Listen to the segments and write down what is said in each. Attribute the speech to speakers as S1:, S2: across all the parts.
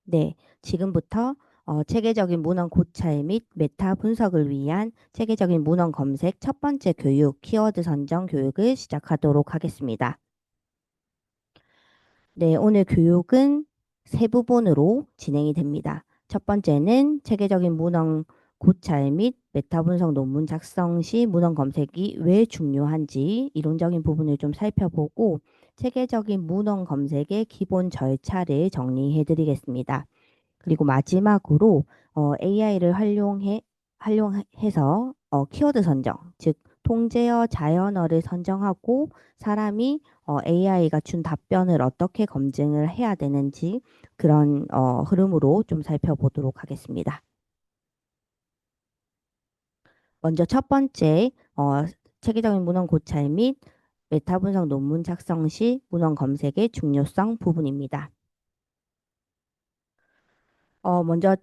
S1: 네, 지금부터 체계적인 문헌 고찰 및 메타 분석을 위한 체계적인 문헌 검색 첫 번째 교육, 키워드 선정 교육을 시작하도록 하겠습니다. 네, 오늘 교육은 세 부분으로 진행이 됩니다. 첫 번째는 체계적인 문헌 고찰 및 메타 분석 논문 작성 시 문헌 검색이 왜 중요한지 이론적인 부분을 좀 살펴보고 체계적인 문헌 검색의 기본 절차를 정리해 드리겠습니다. 그리고 마지막으로 AI를 활용해서 키워드 선정, 즉 통제어 자연어를 선정하고 사람이 AI가 준 답변을 어떻게 검증을 해야 되는지 그런 흐름으로 좀 살펴보도록 하겠습니다. 먼저 첫 번째 체계적인 문헌 고찰 및 메타 분석 논문 작성 시 문헌 검색의 중요성 부분입니다. 먼저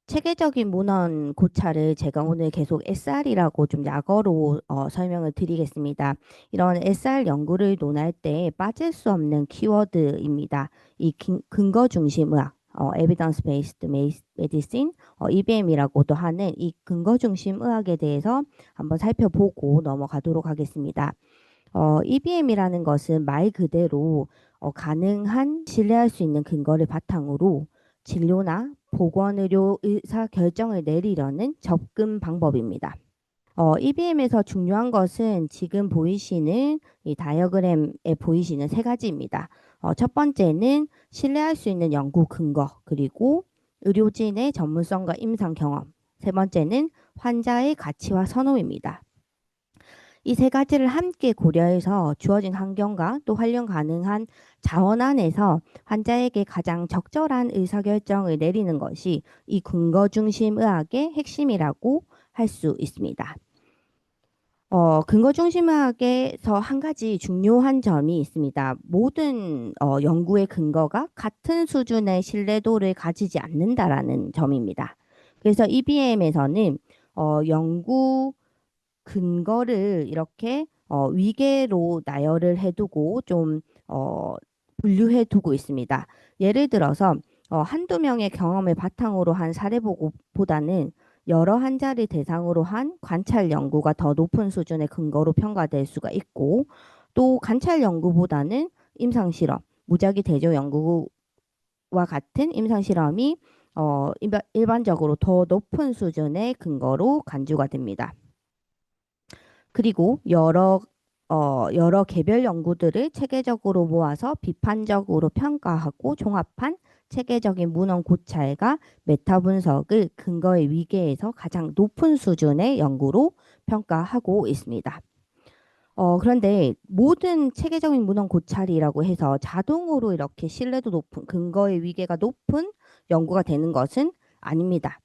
S1: 체계적인 문헌 고찰을 제가 오늘 계속 SR이라고 좀 약어로 설명을 드리겠습니다. 이런 SR 연구를 논할 때 빠질 수 없는 키워드입니다. 이 근거 중심 의학, Evidence Based Medicine, EBM이라고도 하는 이 근거 중심 의학에 대해서 한번 살펴보고 넘어가도록 하겠습니다. EBM이라는 것은 말 그대로 가능한 신뢰할 수 있는 근거를 바탕으로 진료나 보건의료 의사 결정을 내리려는 접근 방법입니다. EBM에서 중요한 것은 지금 보이시는 이 다이어그램에 보이시는 세 가지입니다. 첫 번째는 신뢰할 수 있는 연구 근거, 그리고 의료진의 전문성과 임상 경험. 세 번째는 환자의 가치와 선호입니다. 이 세 가지를 함께 고려해서 주어진 환경과 또 활용 가능한 자원 안에서 환자에게 가장 적절한 의사결정을 내리는 것이 이 근거 중심 의학의 핵심이라고 할 수 있습니다. 근거 중심 의학에서 한 가지 중요한 점이 있습니다. 모든 연구의 근거가 같은 수준의 신뢰도를 가지지 않는다라는 점입니다. 그래서 EBM에서는 연구 근거를 이렇게 위계로 나열을 해두고 좀 분류해 두고 있습니다. 예를 들어서 한두 명의 경험을 바탕으로 한 사례 보고보다는 여러 환자를 대상으로 한 관찰 연구가 더 높은 수준의 근거로 평가될 수가 있고 또 관찰 연구보다는 임상 실험, 무작위 대조 연구와 같은 임상 실험이 일반적으로 더 높은 수준의 근거로 간주가 됩니다. 그리고 여러 개별 연구들을 체계적으로 모아서 비판적으로 평가하고 종합한 체계적인 문헌 고찰과 메타 분석을 근거의 위계에서 가장 높은 수준의 연구로 평가하고 있습니다. 그런데 모든 체계적인 문헌 고찰이라고 해서 자동으로 이렇게 신뢰도 높은 근거의 위계가 높은 연구가 되는 것은 아닙니다.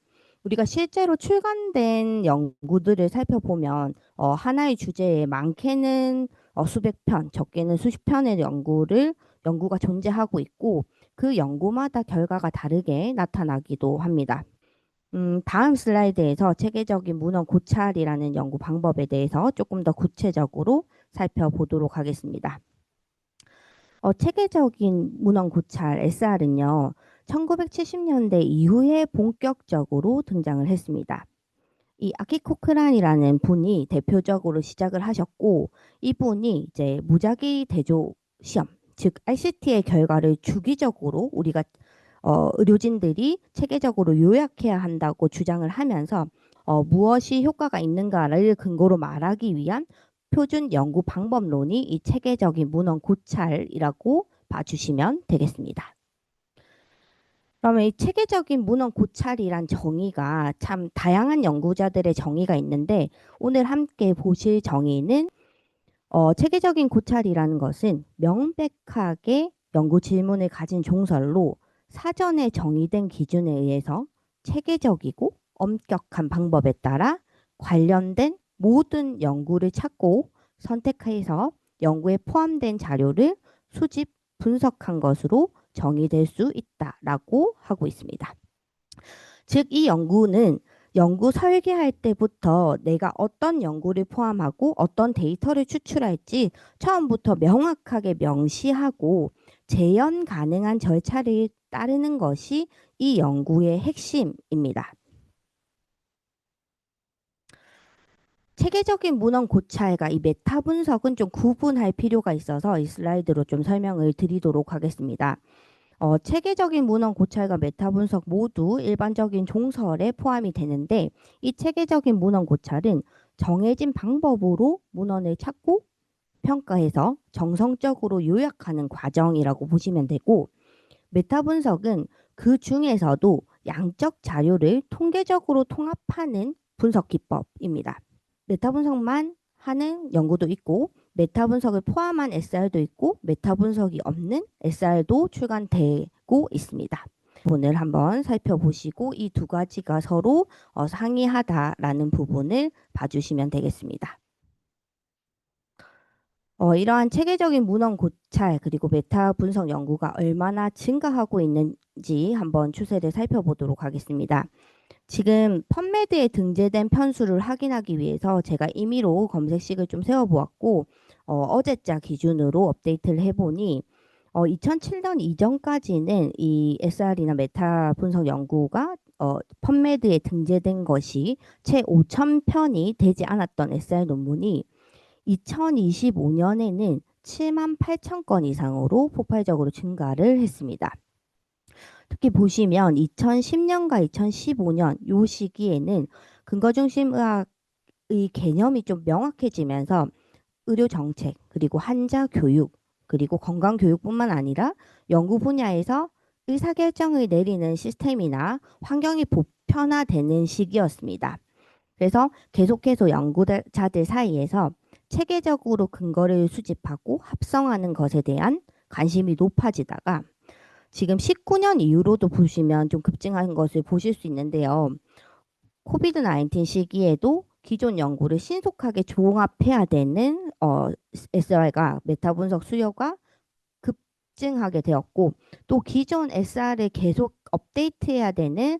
S1: 우리가 실제로 출간된 연구들을 살펴보면 하나의 주제에 많게는 수백 편, 적게는 수십 편의 연구가 존재하고 있고 그 연구마다 결과가 다르게 나타나기도 합니다. 다음 슬라이드에서 체계적인 문헌 고찰이라는 연구 방법에 대해서 조금 더 구체적으로 살펴보도록 하겠습니다. 체계적인 문헌 고찰 SR은요, 1970년대 이후에 본격적으로 등장을 했습니다. 이 아키 코크란이라는 분이 대표적으로 시작을 하셨고, 이분이 이제 무작위 대조 시험, 즉 RCT의 결과를 주기적으로 우리가 의료진들이 체계적으로 요약해야 한다고 주장을 하면서 무엇이 효과가 있는가를 근거로 말하기 위한 표준 연구 방법론이 이 체계적인 문헌 고찰이라고 봐주시면 되겠습니다. 그러면 이 체계적인 문헌 고찰이란 정의가 참 다양한 연구자들의 정의가 있는데 오늘 함께 보실 정의는 체계적인 고찰이라는 것은 명백하게 연구 질문을 가진 종설로 사전에 정의된 기준에 의해서 체계적이고 엄격한 방법에 따라 관련된 모든 연구를 찾고 선택해서 연구에 포함된 자료를 수집, 분석한 것으로 정의될 수 있다라고 하고 있습니다. 즉, 이 연구는 연구 설계할 때부터 내가 어떤 연구를 포함하고 어떤 데이터를 추출할지 처음부터 명확하게 명시하고 재현 가능한 절차를 따르는 것이 이 연구의 핵심입니다. 체계적인 문헌 고찰과 이 메타 분석은 좀 구분할 필요가 있어서 이 슬라이드로 좀 설명을 드리도록 하겠습니다. 체계적인 문헌 고찰과 메타 분석 모두 일반적인 종설에 포함이 되는데 이 체계적인 문헌 고찰은 정해진 방법으로 문헌을 찾고 평가해서 정성적으로 요약하는 과정이라고 보시면 되고 메타 분석은 그 중에서도 양적 자료를 통계적으로 통합하는 분석 기법입니다. 메타 분석만 하는 연구도 있고 메타 분석을 포함한 SR도 있고 메타 분석이 없는 SR도 출간되고 있습니다. 부분을 한번 살펴보시고 이 두 가지가 서로 상이하다라는 부분을 봐주시면 되겠습니다. 이러한 체계적인 문헌 고찰 그리고 메타 분석 연구가 얼마나 증가하고 있는지 한번 추세를 살펴보도록 하겠습니다. 지금 펀메드에 등재된 편수를 확인하기 위해서 제가 임의로 검색식을 좀 세워보았고 어제자 기준으로 업데이트를 해보니 2007년 이전까지는 이 SR이나 메타 분석 연구가 펀메드에 등재된 것이 채 5,000편이 되지 않았던 SR 논문이 2025년에는 7만 8천 건 이상으로 폭발적으로 증가를 했습니다. 특히 보시면 2010년과 2015년 요 시기에는 근거중심 의학의 개념이 좀 명확해지면서 의료 정책 그리고 환자 교육 그리고 건강 교육뿐만 아니라 연구 분야에서 의사결정을 내리는 시스템이나 환경이 보편화되는 시기였습니다. 그래서 계속해서 연구자들 사이에서 체계적으로 근거를 수집하고 합성하는 것에 대한 관심이 높아지다가 지금 19년 이후로도 보시면 좀 급증한 것을 보실 수 있는데요. 코비드 19 시기에도 기존 연구를 신속하게 종합해야 되는 SR과 메타 분석 수요가 급증하게 되었고 또 기존 SR을 계속 업데이트해야 되는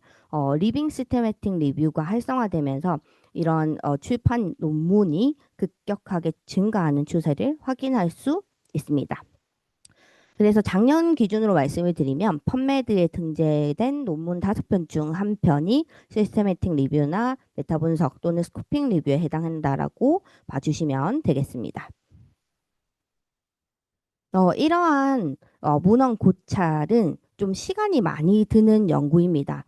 S1: 리빙 시스테매틱 리뷰가 활성화되면서 이런 출판 논문이 급격하게 증가하는 추세를 확인할 수 있습니다. 그래서 작년 기준으로 말씀을 드리면 펀메드에 등재된 논문 5편 중 1편이 시스테매틱 리뷰나 메타 분석 또는 스코핑 리뷰에 해당한다라고 봐주시면 되겠습니다. 이러한 문헌 고찰은 좀 시간이 많이 드는 연구입니다.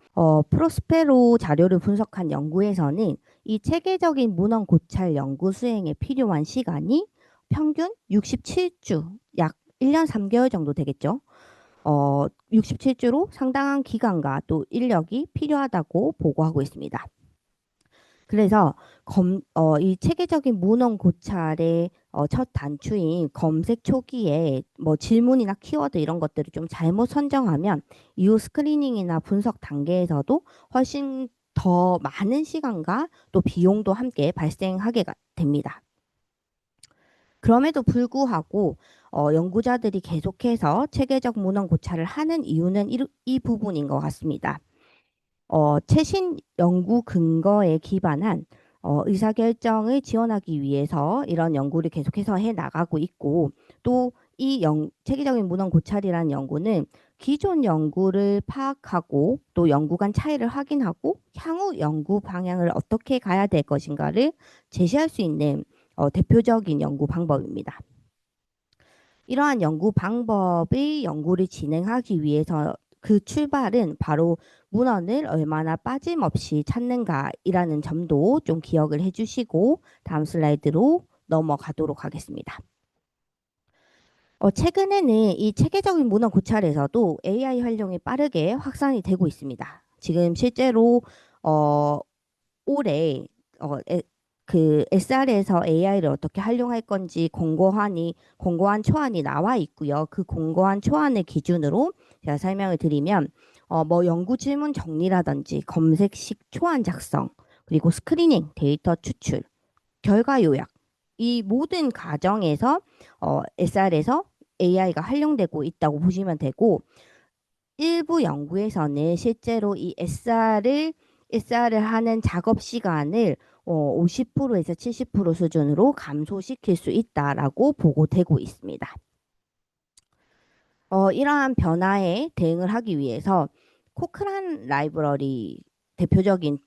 S1: 프로스페로 자료를 분석한 연구에서는 이 체계적인 문헌 고찰 연구 수행에 필요한 시간이 평균 67주, 약 1년 3개월 정도 되겠죠. 67주로 상당한 기간과 또 인력이 필요하다고 보고하고 있습니다. 그래서 이 체계적인 문헌 고찰의 첫 단추인 검색 초기에 뭐 질문이나 키워드 이런 것들을 좀 잘못 선정하면 이후 스크리닝이나 분석 단계에서도 훨씬 더 많은 시간과 또 비용도 함께 발생하게 됩니다. 그럼에도 불구하고 연구자들이 계속해서 체계적 문헌 고찰을 하는 이유는 이 부분인 것 같습니다. 최신 연구 근거에 기반한 의사결정을 지원하기 위해서 이런 연구를 계속해서 해 나가고 있고 또 이 체계적인 문헌 고찰이라는 연구는 기존 연구를 파악하고 또 연구 간 차이를 확인하고 향후 연구 방향을 어떻게 가야 될 것인가를 제시할 수 있는 대표적인 연구 방법입니다. 이러한 연구 방법의 연구를 진행하기 위해서 그 출발은 바로 문헌을 얼마나 빠짐없이 찾는가이라는 점도 좀 기억을 해주시고 다음 슬라이드로 넘어가도록 하겠습니다. 최근에는 이 체계적인 문헌 고찰에서도 AI 활용이 빠르게 확산이 되고 있습니다. 지금 실제로 올해 그 SR에서 AI를 어떻게 활용할 건지 공고한 초안이 나와 있고요. 그 공고한 초안을 기준으로 제가 설명을 드리면 뭐 연구 질문 정리라든지 검색식 초안 작성, 그리고 스크리닝, 데이터 추출, 결과 요약 이 모든 과정에서 SR에서 AI가 활용되고 있다고 보시면 되고 일부 연구에서는 실제로 이 SR을 하는 작업 시간을 50%에서 70% 수준으로 감소시킬 수 있다라고 보고되고 있습니다. 이러한 변화에 대응을 하기 위해서 코크란 라이브러리 대표적인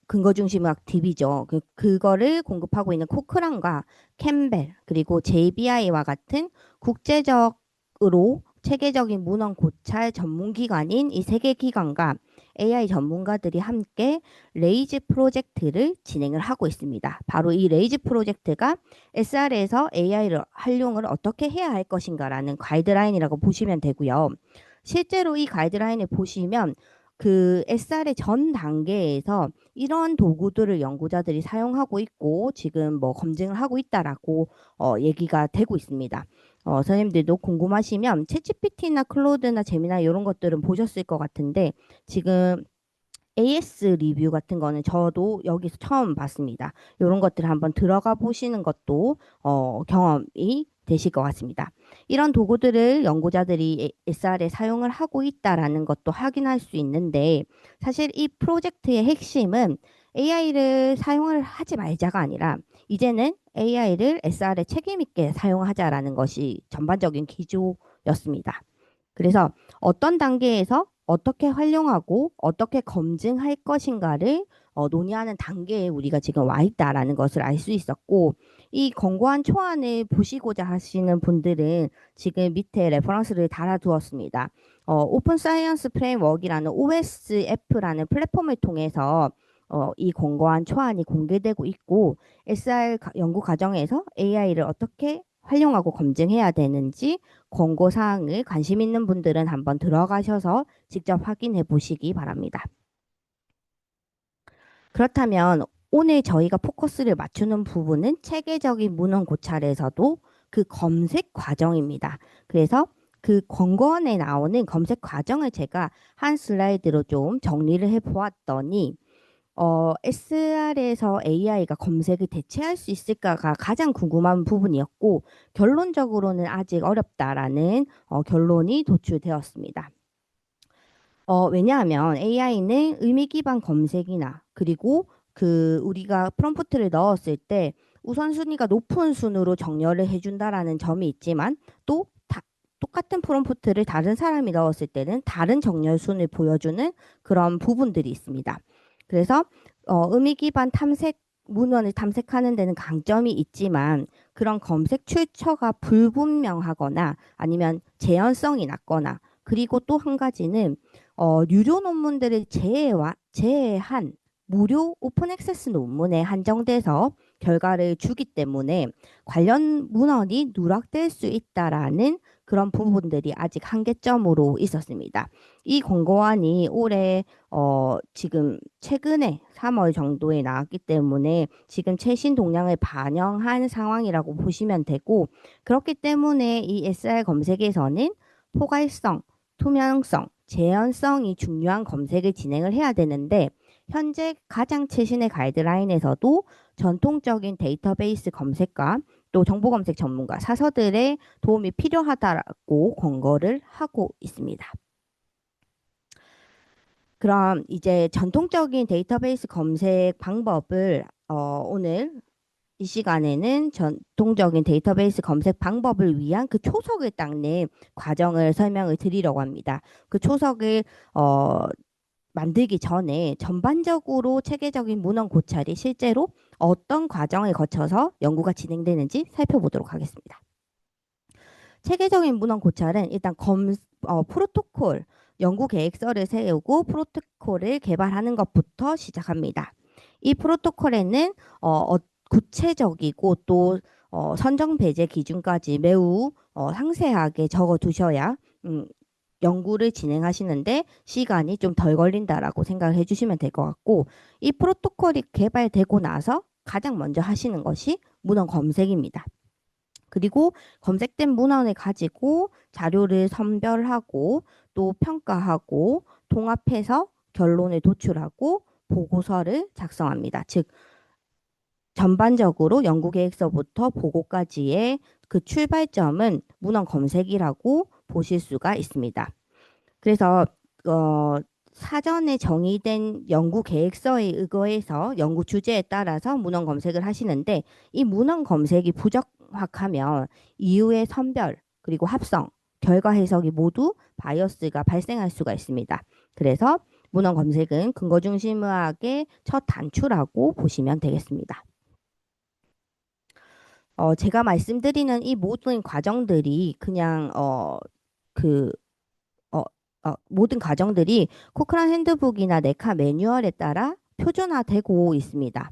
S1: 근거 중심학 DB죠. 그거를 공급하고 있는 코크란과 캠벨 그리고 JBI와 같은 국제적으로 체계적인 문헌 고찰 전문 기관인 이 세 개 기관과 AI 전문가들이 함께 레이즈 프로젝트를 진행을 하고 있습니다. 바로 이 레이즈 프로젝트가 SR에서 AI를 활용을 어떻게 해야 할 것인가라는 가이드라인이라고 보시면 되고요. 실제로 이 가이드라인을 보시면 그 SR의 전 단계에서 이런 도구들을 연구자들이 사용하고 있고 지금 뭐 검증을 하고 있다라고 얘기가 되고 있습니다. 선생님들도 궁금하시면 챗GPT나 클로드나 제미나 이런 것들은 보셨을 것 같은데 지금 AS 리뷰 같은 거는 저도 여기서 처음 봤습니다. 이런 것들 한번 들어가 보시는 것도 경험이 되실 것 같습니다. 이런 도구들을 연구자들이 SR에 사용을 하고 있다라는 것도 확인할 수 있는데 사실 이 프로젝트의 핵심은 AI를 사용을 하지 말자가 아니라 이제는 AI를 SR에 책임 있게 사용하자라는 것이 전반적인 기조였습니다. 그래서 어떤 단계에서 어떻게 활용하고 어떻게 검증할 것인가를 논의하는 단계에 우리가 지금 와 있다라는 것을 알 수 있었고 이 권고안 초안을 보시고자 하시는 분들은 지금 밑에 레퍼런스를 달아두었습니다. 오픈 사이언스 프레임워크라는 OSF라는 플랫폼을 통해서 이 권고안 초안이 공개되고 있고 SR 연구 과정에서 AI를 어떻게 활용하고 검증해야 되는지 권고 사항을 관심 있는 분들은 한번 들어가셔서 직접 확인해 보시기 바랍니다. 그렇다면 오늘 저희가 포커스를 맞추는 부분은 체계적인 문헌 고찰에서도 그 검색 과정입니다. 그래서 그 권고안에 나오는 검색 과정을 제가 한 슬라이드로 좀 정리를 해 보았더니 SR에서 AI가 검색을 대체할 수 있을까가 가장 궁금한 부분이었고 결론적으로는 아직 어렵다라는 결론이 도출되었습니다. 왜냐하면 AI는 의미 기반 검색이나 그리고 그 우리가 프롬프트를 넣었을 때 우선순위가 높은 순으로 정렬을 해준다라는 점이 있지만 또 똑같은 프롬프트를 다른 사람이 넣었을 때는 다른 정렬 순을 보여주는 그런 부분들이 있습니다. 그래서 의미 기반 탐색 문헌을 탐색하는 데는 강점이 있지만 그런 검색 출처가 불분명하거나 아니면 재현성이 낮거나 그리고 또 한 가지는 유료 논문들을 제외한 무료 오픈 액세스 논문에 한정돼서 결과를 주기 때문에 관련 문헌이 누락될 수 있다라는 그런 부분들이 아직 한계점으로 있었습니다. 이 권고안이 올해 지금 최근에 3월 정도에 나왔기 때문에 지금 최신 동향을 반영한 상황이라고 보시면 되고 그렇기 때문에 이 SR 검색에서는 포괄성, 투명성, 재현성이 중요한 검색을 진행을 해야 되는데 현재 가장 최신의 가이드라인에서도 전통적인 데이터베이스 검색과 또 정보검색 전문가 사서들의 도움이 필요하다고 권고를 하고 있습니다. 그럼 이제 전통적인 데이터베이스 검색 방법을 오늘 이 시간에는 전통적인 데이터베이스 검색 방법을 위한 그 초석을 닦는 과정을 설명을 드리려고 합니다. 그 초석을 만들기 전에 전반적으로 체계적인 문헌 고찰이 실제로 어떤 과정을 거쳐서 연구가 진행되는지 살펴보도록 하겠습니다. 체계적인 문헌 고찰은 일단 프로토콜, 연구 계획서를 세우고 프로토콜을 개발하는 것부터 시작합니다. 이 프로토콜에는 구체적이고 또 선정 배제 기준까지 매우 상세하게 적어 두셔야 연구를 진행하시는데 시간이 좀 덜 걸린다라고 생각을 해주시면 될 것 같고 이 프로토콜이 개발되고 나서 가장 먼저 하시는 것이 문헌 검색입니다. 그리고 검색된 문헌을 가지고 자료를 선별하고 또 평가하고 통합해서 결론을 도출하고 보고서를 작성합니다. 즉 전반적으로 연구계획서부터 보고까지의 그 출발점은 문헌 검색이라고 보실 수가 있습니다. 그래서 사전에 정의된 연구 계획서에 의거해서 연구 주제에 따라서 문헌 검색을 하시는데, 이 문헌 검색이 부적합하면 이후의 선별 그리고 합성, 또 통합, 이런 것들을 진행을 하셔야 됩니다. 그래서 문헌 검색을 하실 때 꼭 기억을 하셔야 될 점은, 문헌 검색이 부적합하면 이후의 선별 그리고 합성, 또 통합, 이런 것들을 진행을 하셔야 됩니다. 결과 해석이 모두 바이어스가 발생할 수가 있습니다. 그래서 문헌 검색은 근거 중심 의학의 첫 단추라고 보시면 되겠습니다. 제가 말씀드리는 이 모든 과정들이 그냥 그 어, 모든 과정들이 코크란 핸드북이나 네카 매뉴얼에 따라 표준화되고 있습니다.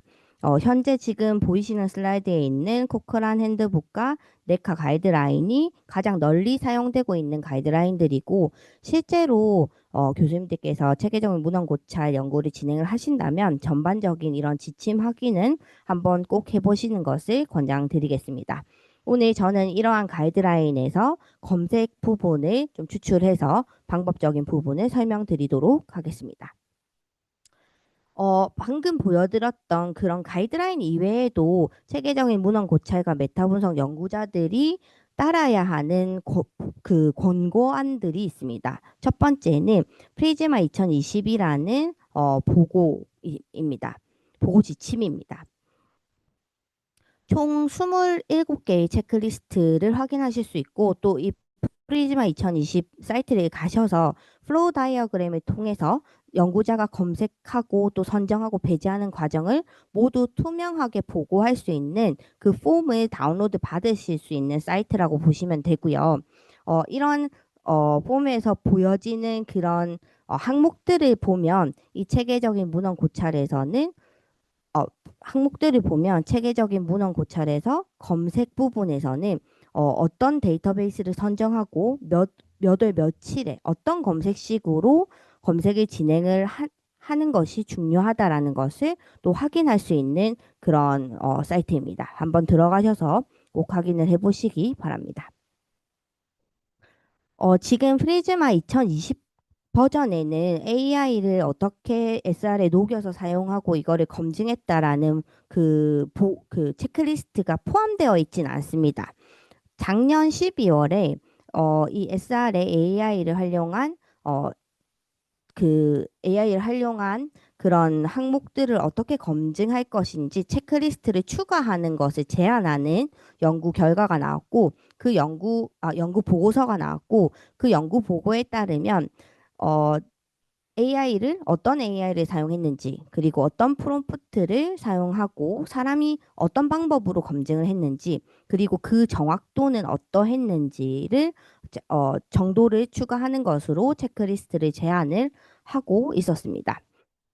S1: 현재 지금 보이시는 슬라이드에 있는 코크란 핸드북과 네카 가이드라인이 가장 널리 사용되고 있는 가이드라인들이고 실제로 교수님들께서 체계적인 문헌 고찰 연구를 진행을 하신다면 전반적인 이런 지침 확인은 한번 꼭 해보시는 것을 권장드리겠습니다. 오늘 저는 이러한 가이드라인에서 검색 부분을 좀 추출해서 방법적인 부분을 설명드리도록 하겠습니다. 방금 보여드렸던 그런 가이드라인 이외에도 체계적인 문헌 고찰과 메타 분석 연구자들이 따라야 하는 그 권고안들이 있습니다. 첫 번째는 프리즈마 2020이라는 보고입니다. 보고 지침입니다. 총 27개의 체크리스트를 확인하실 수 있고 또 이 프리즈마 2020 사이트를 가셔서 플로우 다이어그램을 통해서 연구자가 검색하고 또 선정하고 배제하는 과정을 모두 투명하게 보고할 수 있는 그 폼을 다운로드 받으실 수 있는 사이트라고 보시면 되고요. 이런 폼에서 보여지는 그런 항목들을 보면 이 체계적인 문헌 고찰에서는 항목들을 보면 체계적인 문헌 고찰에서 검색 부분에서는 어떤 데이터베이스를 선정하고 몇 월 며칠에 어떤 검색식으로 검색을 진행을 하는 것이 중요하다라는 것을 또 확인할 수 있는 그런 사이트입니다. 한번 들어가셔서 꼭 확인을 해보시기 바랍니다. 지금 프리즈마 2020 버전에는 AI를 어떻게 SR에 녹여서 사용하고 이거를 검증했다라는 그 체크리스트가 포함되어 있진 않습니다. 작년 12월에 이 SR에 AI를 활용한 그런 항목들을 어떻게 검증할 것인지 체크리스트를 추가하는 것을 제안하는 연구 결과가 나왔고 연구 보고서가 나왔고 그 연구 보고에 따르면 어, 어떤 AI를 사용했는지, 그리고 어떤 프롬프트를 사용하고 사람이 어떤 방법으로 검증을 했는지, 그리고 그 정확도는 어떠했는지를 정도를 추가하는 것으로 체크리스트를 제안을 하고 있었습니다.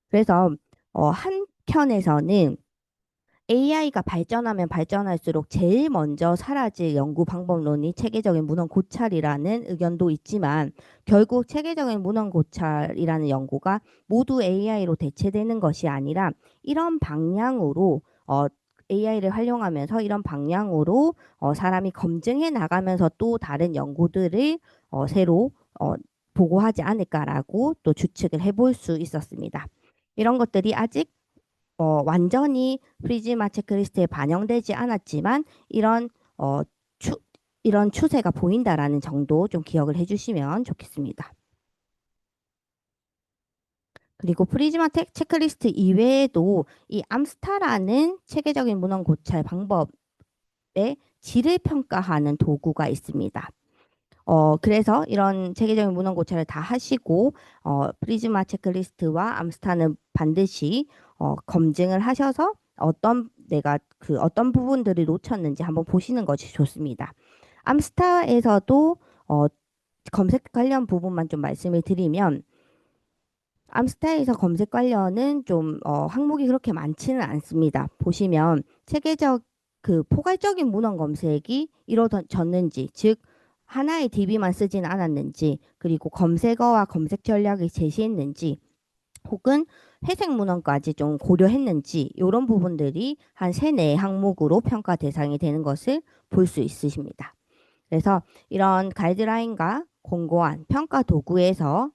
S1: 그래서 한편에서는 AI가 발전하면 발전할수록 제일 먼저 사라질 연구 방법론이 체계적인 문헌 고찰이라는 의견도 있지만 결국 체계적인 문헌 고찰이라는 연구가 모두 AI로 대체되는 것이 아니라 이런 방향으로 AI를 활용하면서 이런 방향으로 사람이 검증해 나가면서 또 다른 연구들을 새로 보고하지 않을까라고 또 추측을 해볼 수 있었습니다. 이런 것들이 아직 완전히 프리즈마 체크리스트에 반영되지 않았지만 어, 추, 이런 추세가 보인다라는 정도 좀 기억을 해주시면 좋겠습니다. 그리고 프리즈마 체크리스트 이외에도 이 암스타라는 체계적인 문헌 고찰 방법의 질을 평가하는 도구가 있습니다. 그래서 이런 체계적인 문헌 고찰을 다 하시고 프리즈마 체크리스트와 암스타는 반드시 검증을 하셔서 어떤 부분들을 놓쳤는지 한번 보시는 것이 좋습니다. 암스타에서도 검색 관련 부분만 좀 말씀을 드리면 암스타에서 검색 관련은 좀 항목이 그렇게 많지는 않습니다. 보시면 체계적 그 포괄적인 문헌 검색이 이루어졌는지, 즉 하나의 DB만 쓰진 않았는지, 그리고 검색어와 검색 전략을 제시했는지, 혹은 회색 문헌까지 좀 고려했는지 이런 부분들이 한 3, 4 항목으로 평가 대상이 되는 것을 볼 수 있으십니다. 그래서 이런 가이드라인과 공고안, 평가 도구에서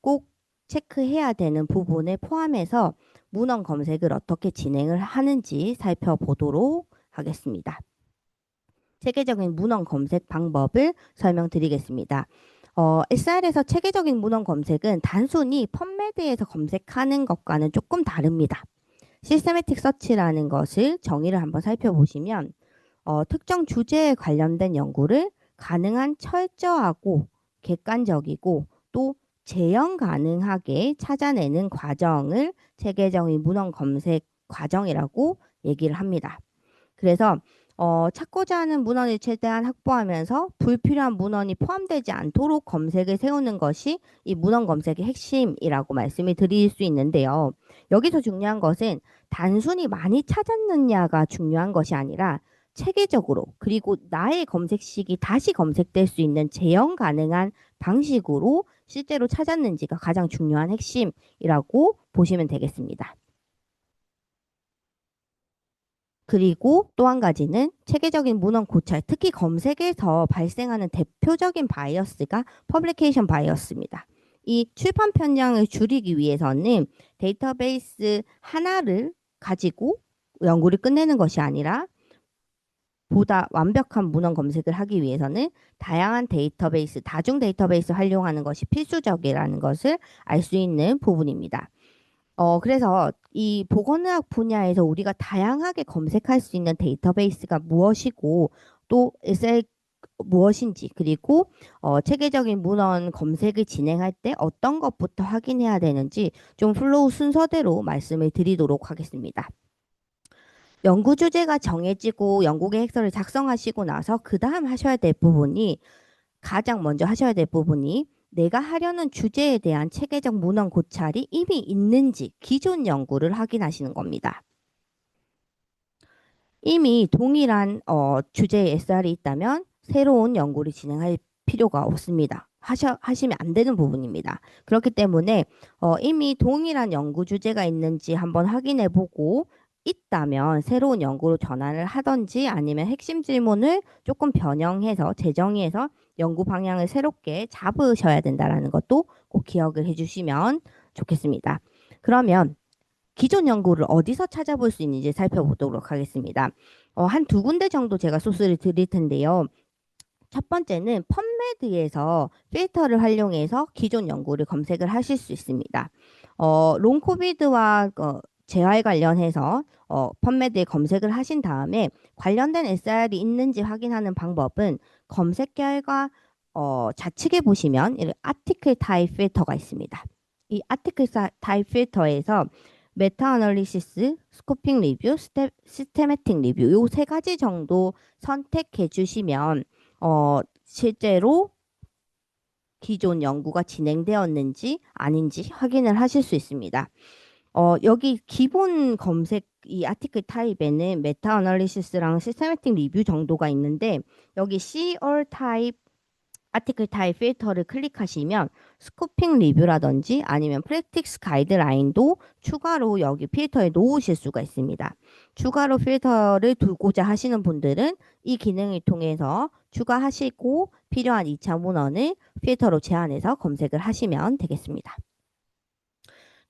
S1: 꼭 체크해야 되는 부분을 포함해서 문헌 검색을 어떻게 진행을 하는지 살펴보도록 하겠습니다. 체계적인 문헌 검색 방법을 설명드리겠습니다. SR에서 체계적인 문헌 검색은 단순히 펀메드에서 검색하는 것과는 조금 다릅니다. 시스테매틱 서치라는 것을 정의를 한번 살펴보시면 특정 주제에 관련된 연구를 가능한 철저하고 객관적이고 또 재현 가능하게 찾아내는 과정을 체계적인 문헌 검색 과정이라고 얘기를 합니다. 그래서 찾고자 하는 문헌을 최대한 확보하면서 불필요한 문헌이 포함되지 않도록 검색을 세우는 것이 이 문헌 검색의 핵심이라고 말씀을 드릴 수 있는데요. 여기서 중요한 것은 단순히 많이 찾았느냐가 중요한 것이 아니라 체계적으로 그리고 나의 검색식이 다시 검색될 수 있는 재현 가능한 방식으로 실제로 찾았는지가 가장 중요한 핵심이라고 보시면 되겠습니다. 그리고 또 한 가지는 체계적인 문헌 고찰, 특히 검색에서 발생하는 대표적인 바이어스가 퍼블리케이션 바이어스입니다. 이 출판 편량을 줄이기 위해서는 데이터베이스 하나를 가지고 연구를 끝내는 것이 아니라 보다 완벽한 문헌 검색을 하기 위해서는 다양한 데이터베이스, 다중 데이터베이스 활용하는 것이 필수적이라는 것을 알 수 있는 부분입니다. 그래서 이 보건의학 분야에서 우리가 다양하게 검색할 수 있는 데이터베이스가 무엇이고 또 SL 무엇인지 그리고 체계적인 문헌 검색을 진행할 때 어떤 것부터 확인해야 되는지 좀 플로우 순서대로 말씀을 드리도록 하겠습니다. 연구 주제가 정해지고 연구 계획서를 작성하시고 나서 그 다음 하셔야 될 부분이 가장 먼저 하셔야 될 부분이 내가 하려는 주제에 대한 체계적 문헌 고찰이 이미 있는지 기존 연구를 확인하시는 겁니다. 이미 동일한 주제의 SR이 있다면 새로운 연구를 진행할 필요가 없습니다. 하시면 안 되는 부분입니다. 그렇기 때문에 이미 동일한 연구 주제가 있는지 한번 확인해 보고 있다면 새로운 연구로 전환을 하든지 아니면 핵심 질문을 조금 변형해서 재정의해서 연구 방향을 새롭게 잡으셔야 된다는 것도 꼭 기억을 해주시면 좋겠습니다. 그러면 기존 연구를 어디서 찾아볼 수 있는지 살펴보도록 하겠습니다. 한 두 군데 정도 제가 소스를 드릴 텐데요. 첫 번째는 펀메드에서 필터를 활용해서 기존 연구를 검색을 하실 수 있습니다. 롱 코비드와 재활 관련해서 펀메드에 검색을 하신 다음에 관련된 SR이 있는지 확인하는 방법은 검색 결과 좌측에 보시면 아티클 타입 필터가 있습니다. 이 아티클 타입 필터에서 메타 어널리시스, 스코핑 리뷰, 시스테매틱 리뷰 요 세 가지 정도 선택해 주시면 실제로 기존 연구가 진행되었는지 아닌지 확인을 하실 수 있습니다. 여기 기본 검색 이 아티클 타입에는 메타 어널리시스랑 시스테매틱 리뷰 정도가 있는데 여기 See All 타입 아티클 타입 필터를 클릭하시면 스코핑 리뷰라든지 아니면 프랙티스 가이드라인도 추가로 여기 필터에 놓으실 수가 있습니다. 추가로 필터를 두고자 하시는 분들은 이 기능을 통해서 추가하시고 필요한 2차 문헌을 필터로 제한해서 검색을 하시면 되겠습니다.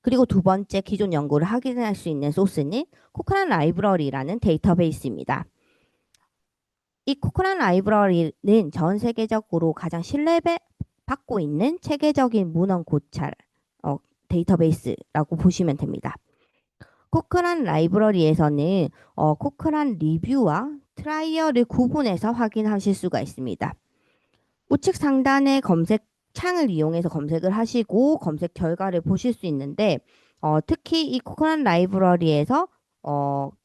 S1: 그리고 두 번째 기존 연구를 확인할 수 있는 소스는 코크란 라이브러리라는 데이터베이스입니다. 이 코크란 라이브러리는 전 세계적으로 가장 신뢰받고 있는 체계적인 문헌 고찰 데이터베이스라고 보시면 됩니다. 코크란 라이브러리에서는 코크란 리뷰와 트라이얼을 구분해서 확인하실 수가 있습니다. 우측 상단의 검색 창을 이용해서 검색을 하시고 검색 결과를 보실 수 있는데 특히 이 코크란 라이브러리에서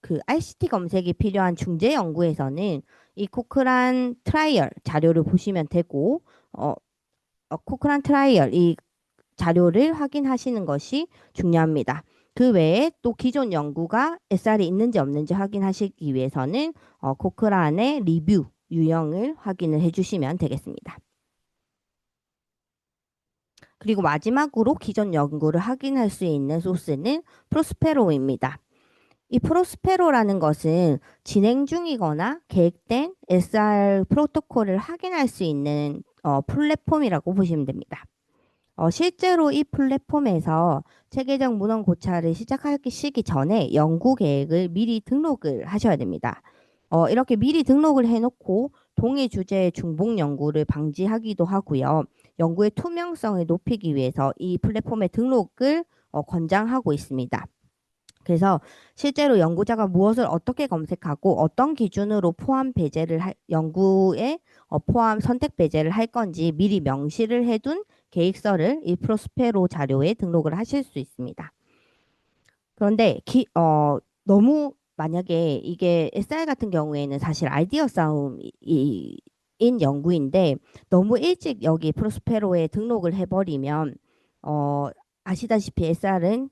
S1: 그 RCT 검색이 필요한 중재 연구에서는 이 코크란 트라이얼 자료를 보시면 되고 코크란 트라이얼 이 자료를 확인하시는 것이 중요합니다. 그 외에 또 기존 연구가 SR이 있는지 없는지 확인하시기 위해서는 코크란의 리뷰 유형을 확인을 해주시면 되겠습니다. 그리고 마지막으로 기존 연구를 확인할 수 있는 소스는 프로스페로입니다. 이 프로스페로라는 것은 진행 중이거나 계획된 SR 프로토콜을 확인할 수 있는 플랫폼이라고 보시면 됩니다. 실제로 이 플랫폼에서 체계적 문헌 고찰을 시작하시기 전에 연구 계획을 미리 등록을 하셔야 됩니다. 이렇게 미리 등록을 해놓고 동일 주제의 중복 연구를 방지하기도 하고요. 연구의 투명성을 높이기 위해서 이 플랫폼에 등록을 권장하고 있습니다. 그래서 실제로 연구자가 무엇을 어떻게 검색하고 어떤 기준으로 포함 배제를 연구에 포함 선택 배제를 할 건지 미리 명시를 해둔 계획서를 이 프로스페로 자료에 등록을 하실 수 있습니다. 그런데 너무 만약에 이게 SR 같은 경우에는 사실 아이디어 싸움인 연구인데 너무 일찍 여기 프로스페로에 등록을 해버리면 어, 아시다시피 SR은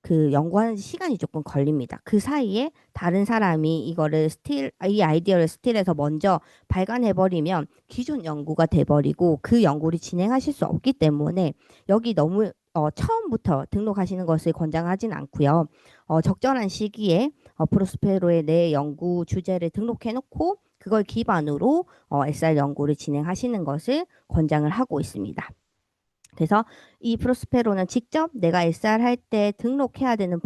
S1: 그 연구하는 시간이 조금 걸립니다. 그 사이에 다른 사람이 이 아이디어를 스틸해서 먼저 발간해버리면 기존 연구가 돼버리고 그 연구를 진행하실 수 없기 때문에 여기 너무 처음부터 등록하시는 것을 권장하진 않고요. 적절한 시기에 프로스페로의 내 연구 주제를 등록해놓고 그걸 기반으로 SR 연구를 진행하시는 것을 권장을 하고 있습니다. 그래서 이 프로스페로는 직접 내가 SR 할 때 등록해야 되는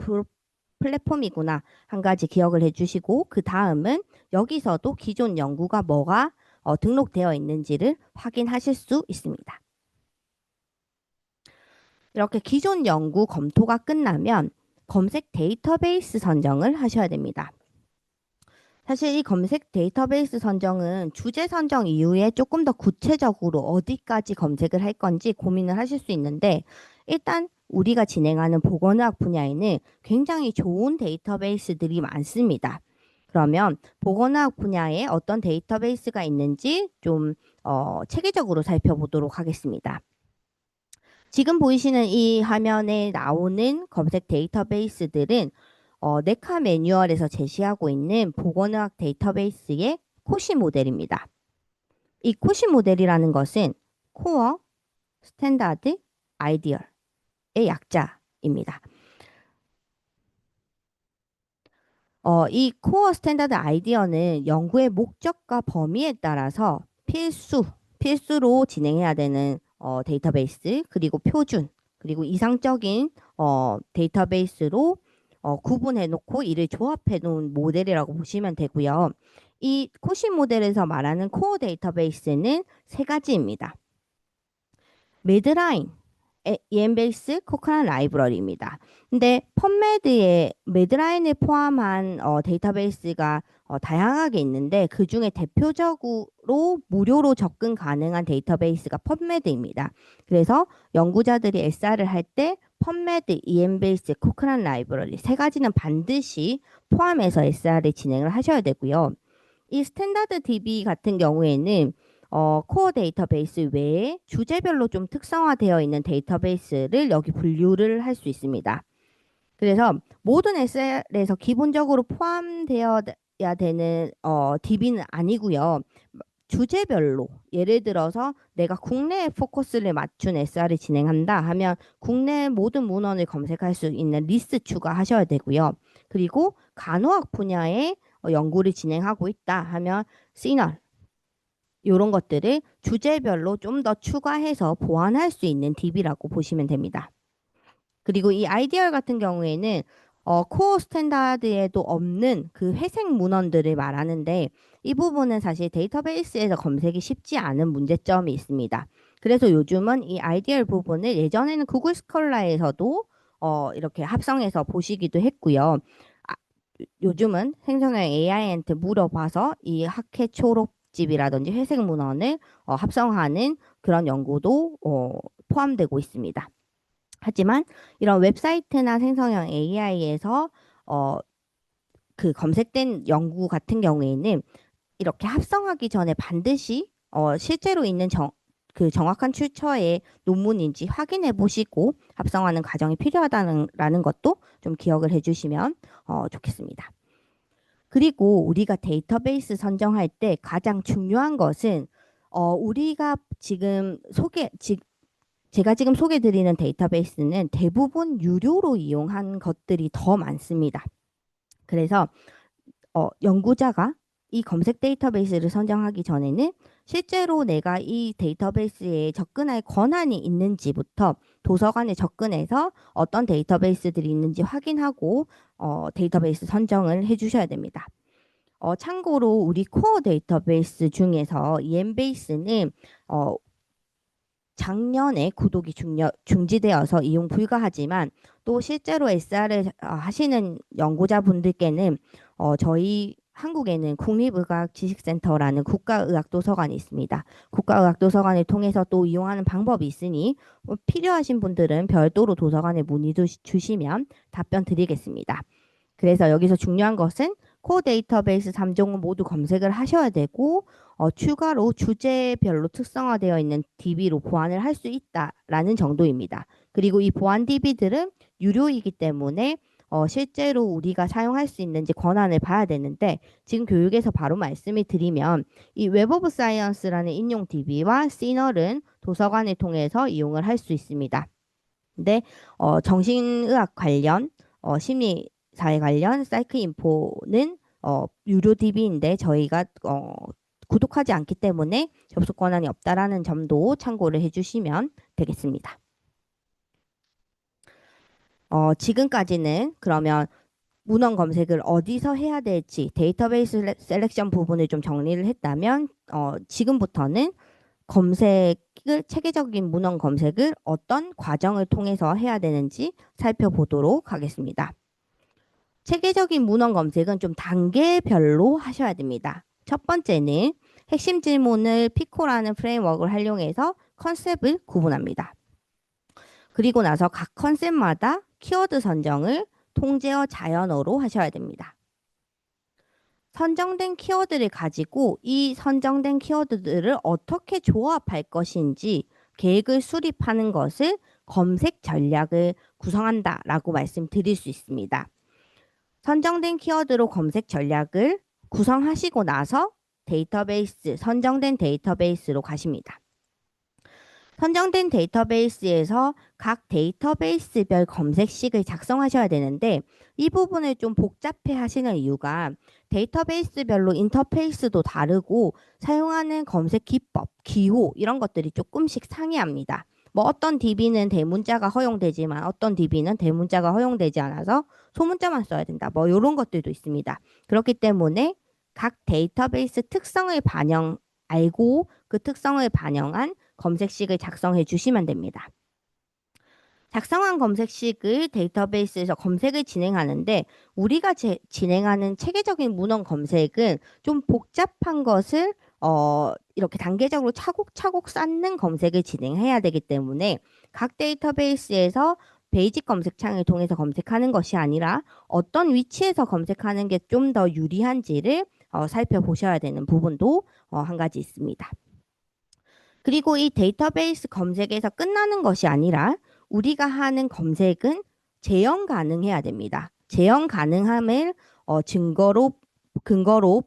S1: 플랫폼이구나 한 가지 기억을 해주시고 그 다음은 여기서도 기존 연구가 뭐가 등록되어 있는지를 확인하실 수 있습니다. 이렇게 기존 연구 검토가 끝나면 검색 데이터베이스 선정을 하셔야 됩니다. 사실 이 검색 데이터베이스 선정은 주제 선정 이후에 조금 더 구체적으로 어디까지 검색을 할 건지 고민을 하실 수 있는데 일단 우리가 진행하는 보건의학 분야에는 굉장히 좋은 데이터베이스들이 많습니다. 그러면 보건의학 분야에 어떤 데이터베이스가 있는지 좀 체계적으로 살펴보도록 하겠습니다. 지금 보이시는 이 화면에 나오는 검색 데이터베이스들은 네카 매뉴얼에서 제시하고 있는 보건의학 데이터베이스의 코시 모델입니다. 이 코시 모델이라는 것은 코어, 스탠다드, 아이디얼의 약자입니다. 이 코어 스탠다드 아이디어는 연구의 목적과 범위에 따라서 필수로 진행해야 되는 데이터베이스, 그리고 표준, 그리고 이상적인 데이터베이스로 구분해 놓고 이를 조합해 놓은 모델이라고 보시면 되고요. 이 코시 모델에서 말하는 코어 데이터베이스는 세 가지입니다. 매드라인, EMBase, 코크란 라이브러리입니다. 근데 펀메드에 매드라인을 포함한 데이터베이스가 다양하게 있는데 그 중에 대표적으로 무료로 접근 가능한 데이터베이스가 펀메드입니다. 그래서 연구자들이 SR을 할 때 펀메드, EMBase, 코크란 라이브러리 세 가지는 반드시 포함해서 SR을 진행을 하셔야 되고요. 이 스탠다드 DB 같은 경우에는 코어 데이터베이스 외에 주제별로 좀 특성화되어 있는 데이터베이스를 여기 분류를 할 수 있습니다. 그래서 모든 SL에서 기본적으로 포함되어야 되는 DB는 아니고요. 주제별로 예를 들어서 내가 국내에 포커스를 맞춘 SR을 진행한다 하면 국내 모든 문헌을 검색할 수 있는 리스트 추가하셔야 되고요. 그리고 간호학 분야에 연구를 진행하고 있다 하면 시널 이런 것들을 주제별로 좀 더 추가해서 보완할 수 있는 DB라고 보시면 됩니다. 그리고 이 아이디얼 같은 경우에는 코어 스탠다드에도 없는 그 회색 문헌들을 말하는데 이 부분은 사실 데이터베이스에서 검색이 쉽지 않은 문제점이 있습니다. 그래서 요즘은 이 아이디얼 부분을 예전에는 구글 스콜라에서도 이렇게 합성해서 보시기도 했고요. 아, 요즘은 생성형 AI한테 물어봐서 이 학회 초록집이라든지 회색 문헌을 합성하는 그런 연구도 포함되고 있습니다. 하지만 이런 웹사이트나 생성형 AI에서 그 검색된 연구 같은 경우에는 이렇게 합성하기 전에 반드시 실제로 있는 그 정확한 출처의 논문인지 확인해 보시고 합성하는 과정이 필요하다는 것도 좀 기억을 해주시면 좋겠습니다. 그리고 우리가 데이터베이스 선정할 때 가장 중요한 것은 우리가 제가 지금 소개드리는 데이터베이스는 대부분 유료로 이용한 것들이 더 많습니다. 그래서 연구자가 이 검색 데이터베이스를 선정하기 전에는 실제로 내가 이 데이터베이스에 접근할 권한이 있는지부터 도서관에 접근해서 어떤 데이터베이스들이 있는지 확인하고 데이터베이스 선정을 해주셔야 됩니다. 참고로 우리 코어 데이터베이스 중에서 EMBase는 작년에 구독이 중지되어서 이용 불가하지만 또 실제로 SR을 하시는 연구자분들께는 저희 한국에는 국립의학지식센터라는 국가의학도서관이 있습니다. 국가의학도서관을 통해서 또 이용하는 방법이 있으니 필요하신 분들은 별도로 도서관에 문의 주시면 답변 드리겠습니다. 그래서 여기서 중요한 것은 코어 데이터베이스 3종은 모두 검색을 하셔야 되고 추가로 주제별로 특성화되어 있는 DB로 보완을 할 수 있다라는 정도입니다. 그리고 이 보완 DB들은 유료이기 때문에 실제로 우리가 사용할 수 있는지 권한을 봐야 되는데 지금 교육에서 바로 말씀을 드리면 이 웹 오브 사이언스라는 인용 DB와 시널은 도서관을 통해서 이용을 할 수 있습니다. 근데 정신의학 관련 심리사회 관련 사이크 인포는 유료 DB인데 저희가 구독하지 않기 때문에 접속 권한이 없다라는 점도 참고를 해주시면 되겠습니다. 지금까지는 그러면 문헌 검색을 어디서 해야 될지 데이터베이스 셀렉션 부분을 좀 정리를 했다면 지금부터는 체계적인 문헌 검색을 어떤 과정을 통해서 해야 되는지 살펴보도록 하겠습니다. 체계적인 문헌 검색은 좀 단계별로 하셔야 됩니다. 첫 번째는 핵심 질문을 피코라는 프레임워크를 활용해서 컨셉을 구분합니다. 그리고 나서 각 컨셉마다 키워드 선정을 통제어 자연어로 하셔야 됩니다. 선정된 키워드를 가지고 이 선정된 키워드들을 어떻게 조합할 것인지 계획을 수립하는 것을 검색 전략을 구성한다라고 말씀드릴 수 있습니다. 선정된 키워드로 검색 전략을 구성하시고 나서 선정된 데이터베이스로 가십니다. 선정된 데이터베이스에서 각 데이터베이스별 검색식을 작성하셔야 되는데 이 부분을 좀 복잡해 하시는 이유가 데이터베이스별로 인터페이스도 다르고 사용하는 검색 기법, 기호 이런 것들이 조금씩 상이합니다. 뭐 어떤 DB는 대문자가 허용되지만 어떤 DB는 대문자가 허용되지 않아서 소문자만 써야 된다. 뭐 이런 것들도 있습니다. 그렇기 때문에 각 데이터베이스 특성을 알고 그 특성을 반영한 검색식을 작성해 주시면 됩니다. 작성한 검색식을 데이터베이스에서 검색을 진행하는데 우리가 진행하는 체계적인 문헌 검색은 좀 복잡한 것을 이렇게 단계적으로 차곡차곡 쌓는 검색을 진행해야 되기 때문에 각 데이터베이스에서 베이직 검색창을 통해서 검색하는 것이 아니라 어떤 위치에서 검색하는 게 좀 더 유리한지를 살펴보셔야 되는 부분도 한 가지 있습니다. 그리고 이 데이터베이스 검색에서 끝나는 것이 아니라 우리가 하는 검색은 재현 가능해야 됩니다. 재현 가능함을 근거로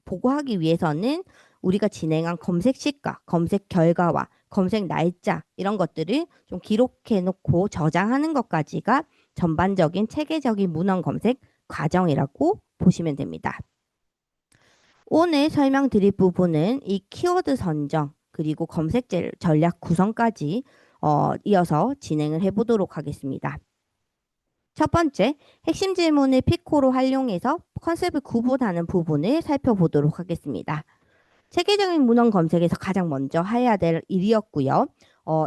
S1: 보고하기 위해서는 우리가 진행한 검색 시가, 검색 결과와 검색 날짜 이런 것들을 좀 기록해 놓고 저장하는 것까지가 전반적인 체계적인 문헌 검색 과정이라고 보시면 됩니다. 오늘 설명드릴 부분은 이 키워드 선정 그리고 검색 전략 구성까지 이어서 진행을 해보도록 하겠습니다. 첫 번째, 핵심 질문을 피코로 활용해서 컨셉을 구분하는 부분을 살펴보도록 하겠습니다. 체계적인 문헌 검색에서 가장 먼저 해야 될 일이었고요.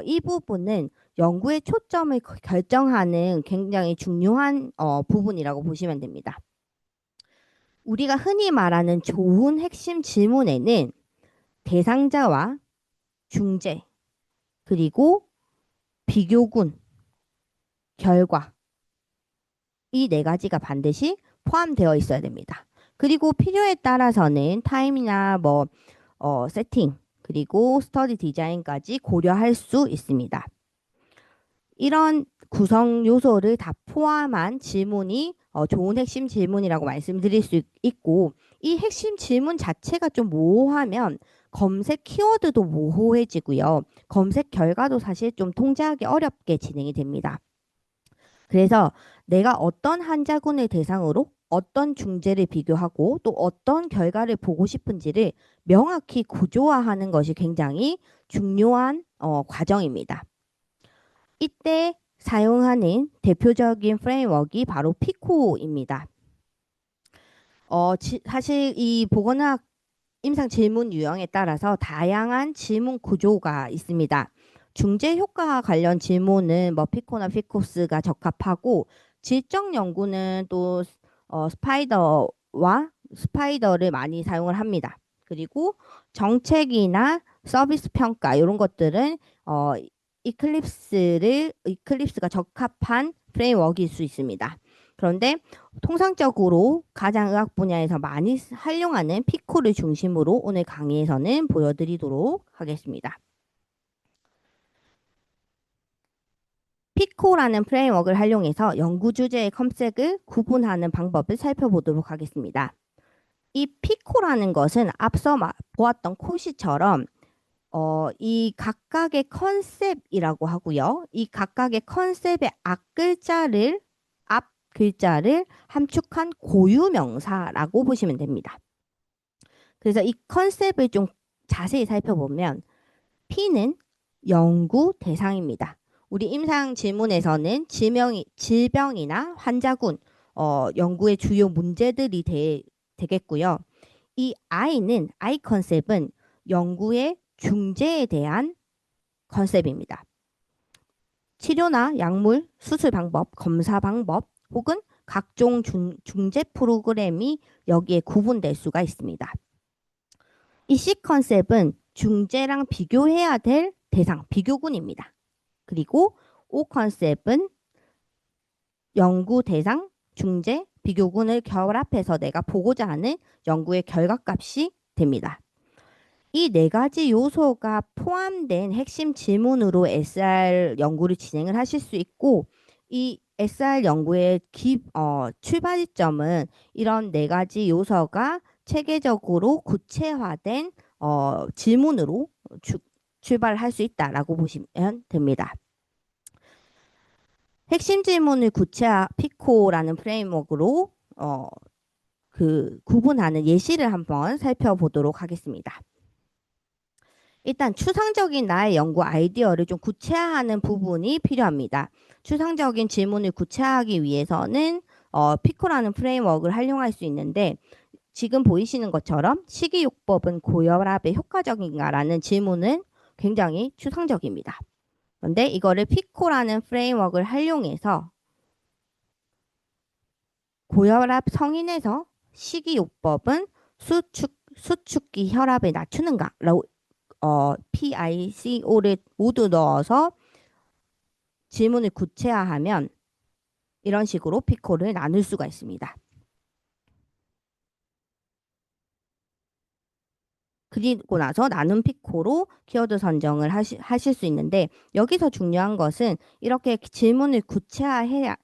S1: 이 부분은 연구의 초점을 결정하는 굉장히 중요한 부분이라고 보시면 됩니다. 우리가 흔히 말하는 좋은 핵심 질문에는 대상자와 중재, 그리고 비교군, 결과 이 네 가지가 반드시 포함되어 있어야 됩니다. 그리고 필요에 따라서는 타임이나 세팅, 그리고 스터디 디자인까지 고려할 수 있습니다. 이런 구성 요소를 다 포함한 질문이 좋은 핵심 질문이라고 말씀드릴 수 있고 이 핵심 질문 자체가 좀 모호하면 검색 키워드도 모호해지고요. 검색 결과도 사실 좀 통제하기 어렵게 진행이 됩니다. 그래서 내가 어떤 환자군을 대상으로 어떤 중재를 비교하고 또 어떤 결과를 보고 싶은지를 명확히 구조화하는 것이 굉장히 중요한 과정입니다. 이때 사용하는 대표적인 프레임워크가 바로 피코입니다. 사실 이 보건학 임상 질문 유형에 따라서 다양한 질문 구조가 있습니다. 중재 효과 관련 질문은 뭐 피코나 피코스가 적합하고 질적 연구는 또 스파이더를 많이 사용을 합니다. 그리고 정책이나 서비스 평가 이런 것들은 이클립스가 적합한 프레임워크일 수 있습니다. 그런데 통상적으로 가장 의학 분야에서 많이 활용하는 피코를 중심으로 오늘 강의에서는 보여드리도록 하겠습니다. 피코라는 프레임워크를 활용해서 연구 주제의 컨셉을 구분하는 방법을 살펴보도록 하겠습니다. 이 피코라는 것은 앞서 보았던 코시처럼 이 각각의 컨셉이라고 하고요. 이 각각의 컨셉의 앞 글자를 함축한 고유 명사라고 보시면 됩니다. 그래서 이 컨셉을 좀 자세히 살펴보면 P는 연구 대상입니다. 우리 임상 질문에서는 질병이나 환자군, 연구의 주요 문제들이 되겠고요. 이 I 컨셉은 연구의 중재에 대한 컨셉입니다. 치료나 약물, 수술 방법, 검사 방법 혹은 각종 중재 프로그램이 여기에 구분될 수가 있습니다. 이 C 컨셉은 중재랑 비교해야 될 대상, 비교군입니다. 그리고 O 컨셉은 연구 대상, 중재, 비교군을 결합해서 내가 보고자 하는 연구의 결과값이 됩니다. 이 네 가지 요소가 포함된 핵심 질문으로 SR 연구를 진행을 하실 수 있고, 이 SR 연구의 출발점은 이런 네 가지 요소가 체계적으로 구체화된 질문으로 출발할 수 있다라고 보시면 됩니다. 핵심 질문을 피코라는 프레임워크로 구분하는 예시를 한번 살펴보도록 하겠습니다. 일단 추상적인 나의 연구 아이디어를 좀 구체화하는 부분이 필요합니다. 추상적인 질문을 구체화하기 위해서는 피코라는 프레임워크를 활용할 수 있는데, 지금 보이시는 것처럼 식이요법은 고혈압에 효과적인가라는 질문은 굉장히 추상적입니다. 그런데 이거를 피코라는 프레임워크를 활용해서 고혈압 성인에서 식이요법은 수축기 혈압을 낮추는가라고 PICO를 모두 넣어서 질문을 구체화하면 이런 식으로 피코를 나눌 수가 있습니다. 그리고 나서 나눈 피코로 키워드 선정을 하실 수 있는데, 여기서 중요한 것은 이렇게 질문을 구체화해야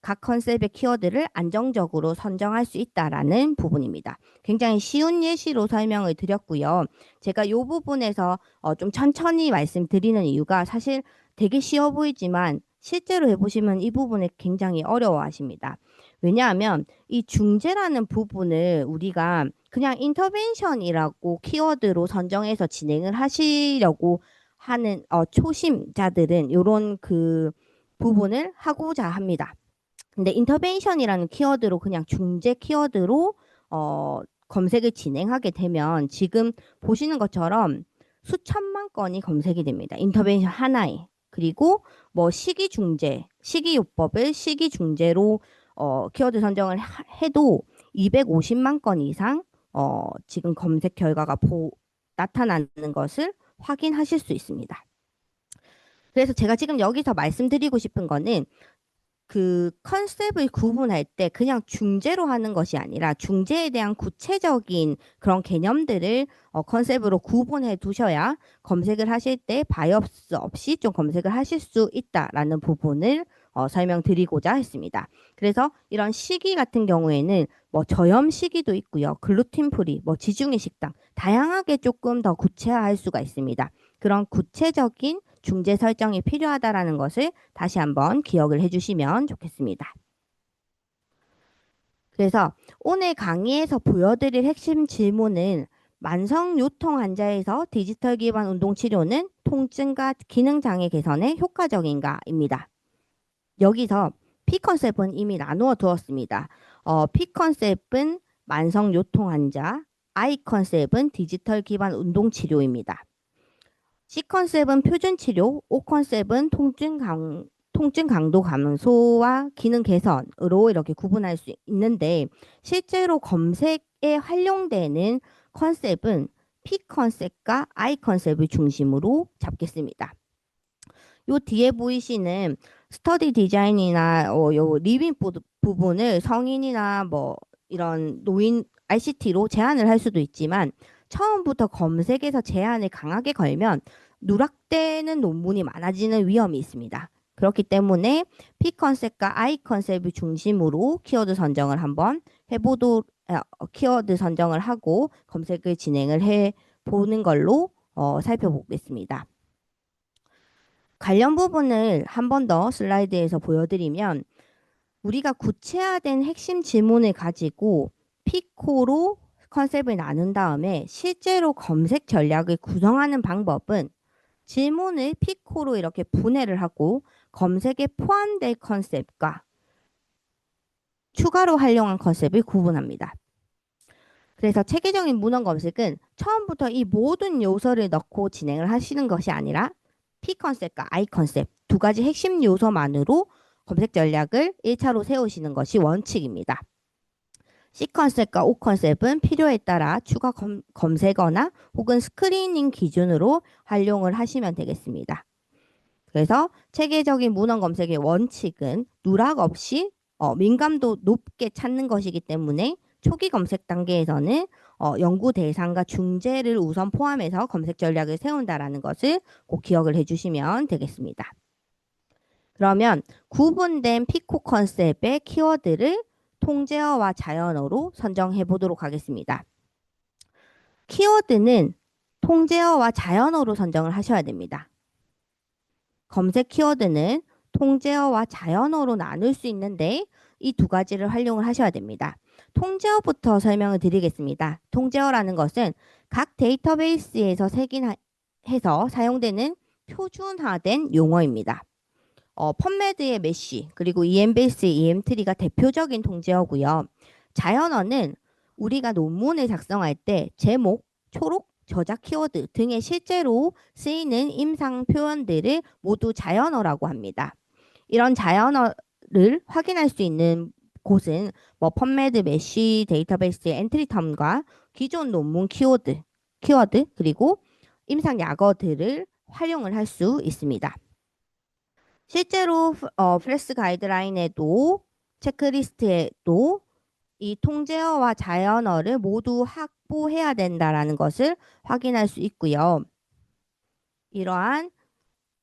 S1: 각 컨셉의 키워드를 안정적으로 선정할 수 있다라는 부분입니다. 굉장히 쉬운 예시로 설명을 드렸고요. 제가 이 부분에서 좀 천천히 말씀드리는 이유가 사실 되게 쉬워 보이지만 실제로 해보시면 이 부분을 굉장히 어려워하십니다. 왜냐하면 이 중재라는 부분을 우리가 그냥 인터벤션이라고 키워드로 선정해서 진행을 하시려고 하는 초심자들은 이런 부분을 하고자 합니다. 근데 인터벤션이라는 키워드로 그냥 중재 키워드로 검색을 진행하게 되면 지금 보시는 것처럼 수천만 건이 검색이 됩니다. 인터벤션 하나에. 그리고 뭐 식이요법을 식이중재로 키워드 선정을 해도 250만 건 이상 지금 검색 결과가 나타나는 것을 확인하실 수 있습니다. 그래서 제가 지금 여기서 말씀드리고 싶은 거는 컨셉을 구분할 때 그냥 중재로 하는 것이 아니라 중재에 대한 구체적인 그런 개념들을 컨셉으로 구분해 두셔야 검색을 하실 때 바이어스 없이 좀 검색을 하실 수 있다라는 부분을 설명드리고자 했습니다. 그래서 이런 식이 같은 경우에는 뭐 저염 식이도 있고요. 글루틴 프리, 뭐 지중해 식당 다양하게 조금 더 구체화할 수가 있습니다. 그런 구체적인 중재 설정이 필요하다라는 것을 다시 한번 기억을 해주시면 좋겠습니다. 그래서 오늘 강의에서 보여드릴 핵심 질문은 만성 요통 환자에서 디지털 기반 운동 치료는 통증과 기능 장애 개선에 효과적인가입니다. 여기서 P 컨셉은 이미 나누어 두었습니다. P 컨셉은 만성 요통 환자, I 컨셉은 디지털 기반 운동 치료입니다. C 컨셉은 표준 치료, O 컨셉은 통증 강도 감소와 기능 개선으로 이렇게 구분할 수 있는데 실제로 검색에 활용되는 컨셉은 P 컨셉과 I 컨셉을 중심으로 잡겠습니다. 요 뒤에 보이시는 스터디 디자인이나 요 리빙 부분을 성인이나 뭐 이런 노인 ICT로 제한을 할 수도 있지만 처음부터 검색에서 제한을 강하게 걸면 누락되는 논문이 많아지는 위험이 있습니다. 그렇기 때문에 P 컨셉과 I 컨셉을 중심으로 키워드 선정을 한번 키워드 선정을 하고 검색을 진행을 해 보는 걸로 살펴보겠습니다. 관련 부분을 한 번 더 슬라이드에서 보여드리면 우리가 구체화된 핵심 질문을 가지고 피코로 컨셉을 나눈 다음에 실제로 검색 전략을 구성하는 방법은 질문을 피코로 이렇게 분해를 하고 검색에 포함될 컨셉과 추가로 활용한 컨셉을 구분합니다. 그래서 체계적인 문헌 검색은 처음부터 이 모든 요소를 넣고 진행을 하시는 것이 아니라 P 컨셉과 I 컨셉 두 가지 핵심 요소만으로 검색 전략을 1차로 세우시는 것이 원칙입니다. C 컨셉과 O 컨셉은 필요에 따라 추가 검색어나 혹은 스크리닝 기준으로 활용을 하시면 되겠습니다. 그래서 체계적인 문헌 검색의 원칙은 누락 없이 민감도 높게 찾는 것이기 때문에 초기 검색 단계에서는 연구 대상과 중재를 우선 포함해서 검색 전략을 세운다라는 것을 꼭 기억을 해주시면 되겠습니다. 그러면 구분된 피코 컨셉의 키워드를 통제어와 자연어로 선정해 보도록 하겠습니다. 키워드는 통제어와 자연어로 선정을 하셔야 됩니다. 검색 키워드는 통제어와 자연어로 나눌 수 있는데 이 두 가지를 활용을 하셔야 됩니다. 통제어부터 설명을 드리겠습니다. 통제어라는 것은 각 데이터베이스에서 해서 사용되는 표준화된 용어입니다. 펀메드의 메쉬 그리고 EMBase의 EM트리가 대표적인 통제어고요. 자연어는 우리가 논문을 작성할 때 제목, 초록, 저작 키워드 등의 실제로 쓰이는 임상 표현들을 모두 자연어라고 합니다. 이런 자연어를 확인할 수 있는 곳은 뭐 펀메드, 메쉬 데이터베이스의 엔트리텀과 기존 논문 키워드 그리고 임상 약어들을 활용을 할 수 있습니다. 실제로 프레스 가이드라인에도 체크리스트에도 이 통제어와 자연어를 모두 확보해야 된다라는 것을 확인할 수 있고요. 이러한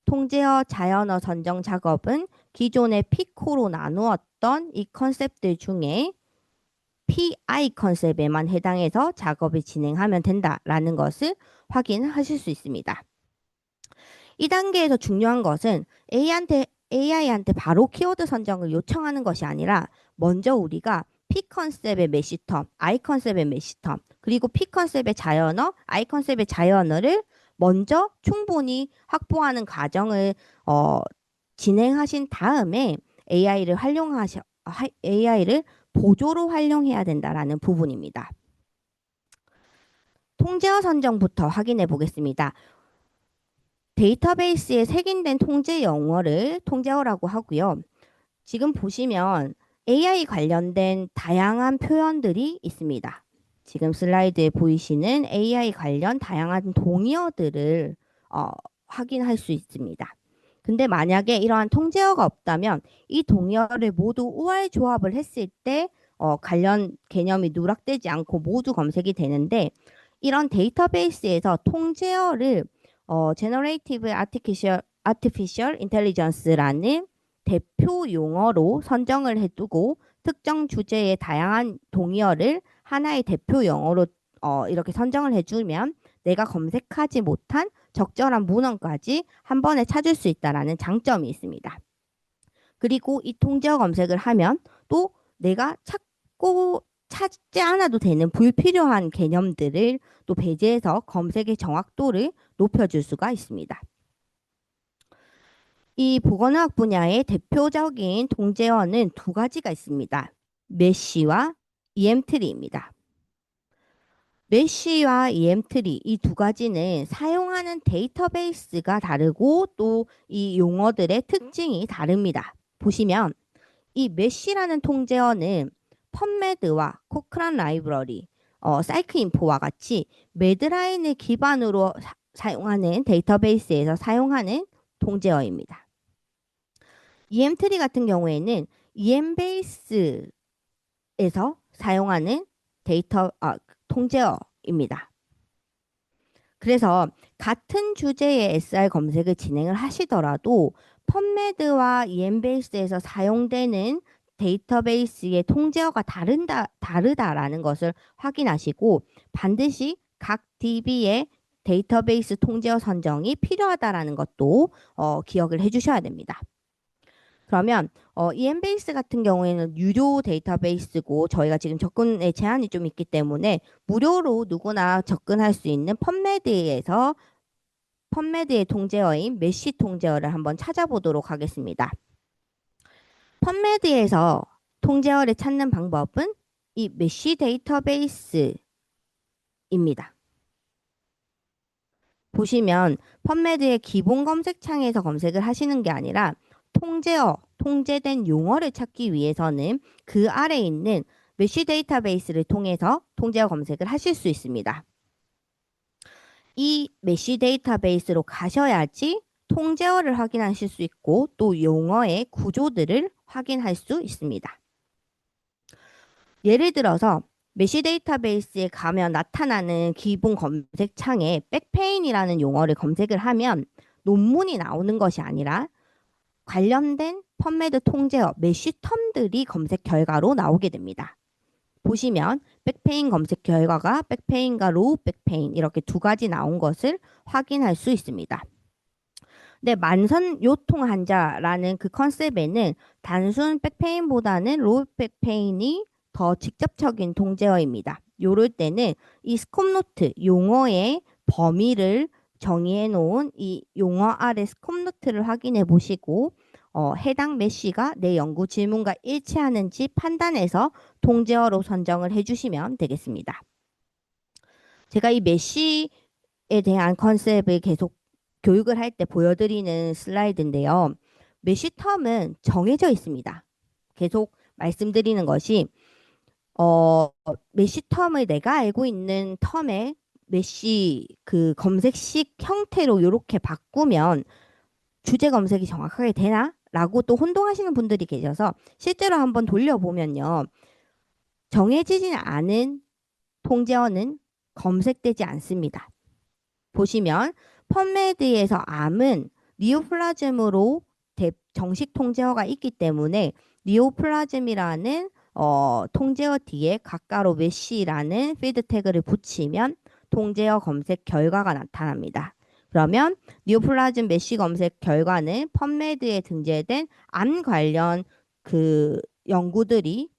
S1: 통제어 자연어 선정 작업은 기존의 피코로 나누었던 이 컨셉들 중에 PI 컨셉에만 해당해서 작업을 진행하면 된다라는 것을 확인하실 수 있습니다. 이 단계에서 중요한 것은 AI한테 바로 키워드 선정을 요청하는 것이 아니라 먼저 우리가 P 컨셉의 메시텀, I 컨셉의 메시텀, 그리고 P 컨셉의 자연어, I 컨셉의 자연어를 먼저 충분히 확보하는 과정을 진행하신 다음에 AI를 보조로 활용해야 된다라는 부분입니다. 통제어 선정부터 확인해 보겠습니다. 데이터베이스에 색인된 통제 용어를 통제어라고 하고요. 지금 보시면 AI 관련된 다양한 표현들이 있습니다. 지금 슬라이드에 보이시는 AI 관련 다양한 동의어들을 확인할 수 있습니다. 근데 만약에 이러한 통제어가 없다면 이 동의어를 모두 우알 조합을 했을 때 관련 개념이 누락되지 않고 모두 검색이 되는데 이런 데이터베이스에서 통제어를 Generative Artificial Intelligence라는 대표 용어로 선정을 해두고 특정 주제의 다양한 동의어를 하나의 대표 용어로 이렇게 선정을 해주면 내가 검색하지 못한 적절한 문헌까지 한 번에 찾을 수 있다는 장점이 있습니다. 그리고 이 통제어 검색을 하면 또 내가 찾지 않아도 되는 불필요한 개념들을 또 배제해서 검색의 정확도를 높여줄 수가 있습니다. 이 보건의학 분야의 대표적인 통제어는 두 가지가 있습니다. 메쉬와 EM트리입니다. 메쉬와 EM트리 이 두 가지는 사용하는 데이터베이스가 다르고 또 이 용어들의 특징이 다릅니다. 보시면 이 메쉬라는 통제어는 펀메드와 코크란 라이브러리, 사이크인포와 같이 매드라인을 기반으로 사용하는 데이터베이스에서 사용하는 통제어입니다. EM트리 같은 경우에는 EM베이스에서 사용하는 통제어입니다. 그래서 같은 주제의 SR 검색을 진행을 하시더라도 펀메드와 EM베이스에서 사용되는 데이터베이스의 통제어가 다르다라는 것을 확인하시고 반드시 각 DB의 데이터베이스 통제어 선정이 필요하다라는 것도 기억을 해주셔야 됩니다. 그러면 EM베이스 같은 경우에는 유료 데이터베이스고 저희가 지금 접근에 제한이 좀 있기 때문에 무료로 누구나 접근할 수 있는 펀메드의 통제어인 메쉬 통제어를 한번 찾아보도록 하겠습니다. 펀메드에서 통제어를 찾는 방법은 이 메쉬 데이터베이스입니다. 보시면 펀메드의 기본 검색창에서 검색을 하시는 게 아니라 통제된 용어를 찾기 위해서는 그 아래에 있는 메쉬 데이터베이스를 통해서 통제어 검색을 하실 수 있습니다. 이 메쉬 데이터베이스로 가셔야지 통제어를 확인하실 수 있고 또 용어의 구조들을 확인할 수 있습니다. 예를 들어서 메쉬 데이터베이스에 가면 나타나는 기본 검색창에 백페인이라는 용어를 검색을 하면 논문이 나오는 것이 아니라 관련된 펀메드 통제어 메쉬 텀들이 검색 결과로 나오게 됩니다. 보시면 백페인 검색 결과가 백페인과 로우 백페인 이렇게 두 가지 나온 것을 확인할 수 있습니다. 네, 만선 요통 환자라는 그 컨셉에는 단순 백페인보다는 로우 백페인이 더 직접적인 통제어입니다. 요럴 때는 이 스콥노트 용어의 범위를 정의해 놓은 이 용어 아래 스콥노트를 확인해 보시고 해당 메쉬가 내 연구 질문과 일치하는지 판단해서 통제어로 선정을 해주시면 되겠습니다. 제가 이 메쉬에 대한 컨셉을 계속 교육을 할 때 보여드리는 슬라이드인데요. 메쉬 텀은 정해져 있습니다. 계속 말씀드리는 것이 메쉬 텀을 내가 알고 있는 텀의 메쉬 그 검색식 형태로 이렇게 바꾸면 주제 검색이 정확하게 되나? 라고 또 혼동하시는 분들이 계셔서 실제로 한번 돌려보면요. 정해지지 않은 통제어는 검색되지 않습니다. 보시면 펀메드에서 암은 니오플라즘으로 정식 통제어가 있기 때문에 니오플라즘이라는 통제어 뒤에 가까로 메쉬라는 필드 태그를 붙이면 통제어 검색 결과가 나타납니다. 그러면 니오플라즘 메쉬 검색 결과는 펀메드에 등재된 암 관련 그 연구들이